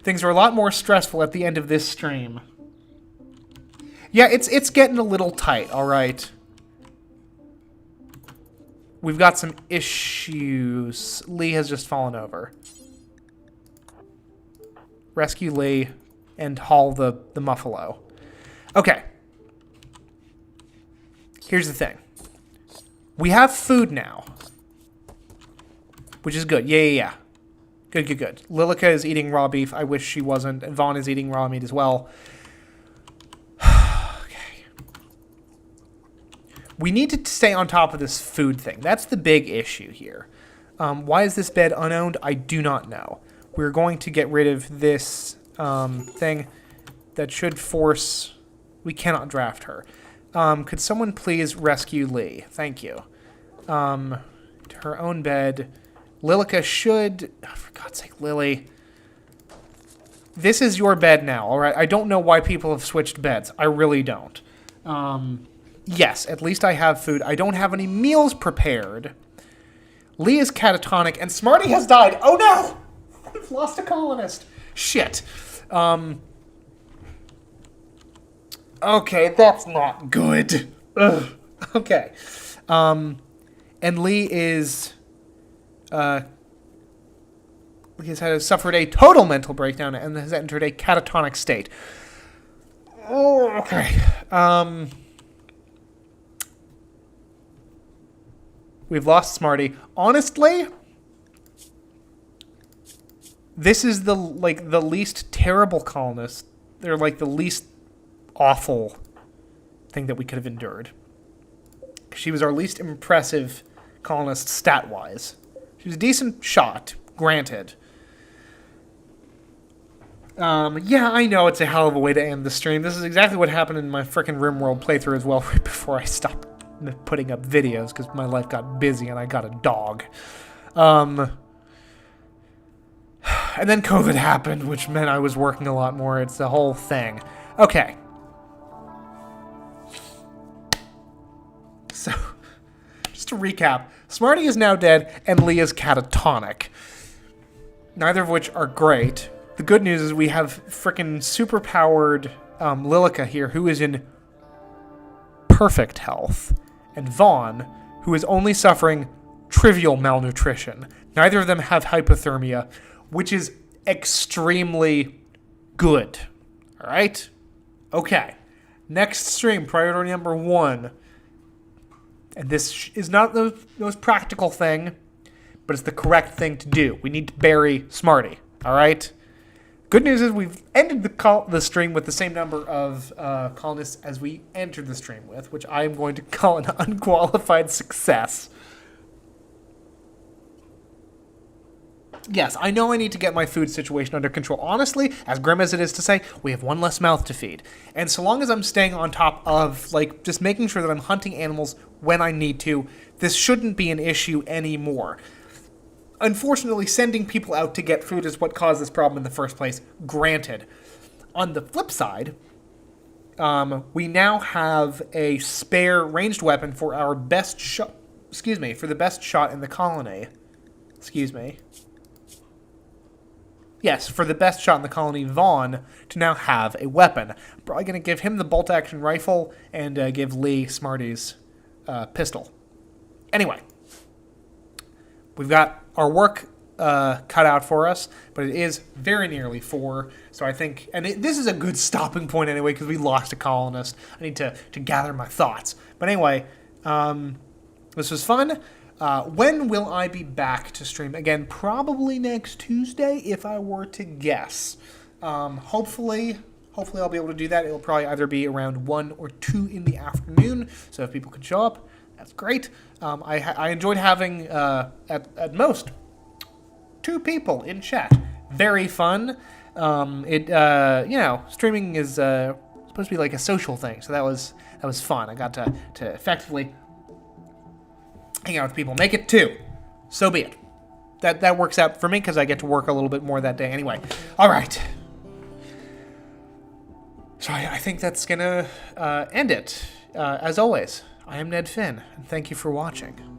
S1: Things are a lot more stressful at the end of this stream. Yeah, it's getting a little tight, all right. We've got some issues. Lee has just fallen over. Rescue Lee and haul the muffalo. Okay. Here's the thing. We have food now. Which is good. Yeah. Good. Lilica is eating raw beef. I wish she wasn't. And Vaughn is eating raw meat as well. Okay. We need to stay on top of this food thing. That's the big issue here. Why is this bed unowned? I do not know. We're going to get rid of this thing that should force... We cannot draft her. Could someone please rescue Lee? Thank you. To her own bed... Lilica should... Oh, for God's sake, Lily. This is your bed now, all right? I don't know why people have switched beds. I really don't. Yes, at least I have food. I don't have any meals prepared. Lee is catatonic, and Smarty has died. Oh, no! We've lost a colonist. Shit. Okay, that's not good. Ugh. Okay. And Lee is... he has suffered a total mental breakdown and has entered a catatonic state. Oh, okay. We've lost Smarty. Honestly, this is the least terrible colonist. They're like the least awful thing that we could have endured. She was our least impressive colonist stat-wise. She was a decent shot, granted. Yeah, I know it's a hell of a way to end the stream. This is exactly what happened in my frickin' Rimworld playthrough as well, right before I stopped putting up videos, because my life got busy and I got a dog. And then COVID happened, which meant I was working a lot more. It's the whole thing. Okay. So... Just to recap, Smarty is now dead, and Lee is catatonic. Neither of which are great. The good news is we have frickin' superpowered Lilica here, who is in perfect health, and Vaughn, who is only suffering trivial malnutrition. Neither of them have hypothermia, which is extremely good. All right? Okay. Next stream, priority number 1. And this is not the most practical thing, but it's the correct thing to do. We need to bury Smarty, all right? Good news is we've ended the stream with the same number of colonists as we entered the stream with, which I am going to call an unqualified success. Yes, I know I need to get my food situation under control. Honestly, as grim as it is to say, we have one less mouth to feed. And so long as I'm staying on top of, like, just making sure that I'm hunting animals when I need to, this shouldn't be an issue anymore. Unfortunately, sending people out to get food is what caused this problem in the first place, granted. On the flip side, we now have a spare ranged weapon for our best shot. Excuse me, for the best shot in the colony. Excuse me. Yes, for the best shot in the colony, Vaughn, to now have a weapon. I'm probably going to give him the bolt-action rifle and give Lee Smarty's pistol. Anyway, we've got our work cut out for us, but it is very nearly 4. So I think, and this is a good stopping point anyway, because we lost a colonist. I need to gather my thoughts. But anyway, this was fun. When will I be back to stream again? Probably next Tuesday, if I were to guess. Hopefully I'll be able to do that. It'll probably either be around 1 or 2 in the afternoon. So if people can show up, that's great. I enjoyed having at most 2 people in chat. Very fun. Streaming is supposed to be like a social thing, so that was fun. I got to effectively hang out with people. Make it 2. So be it. That works out for me because I get to work a little bit more that day anyway. All right. So I think that's going to end it. As always, I am Ned Finn, and thank you for watching.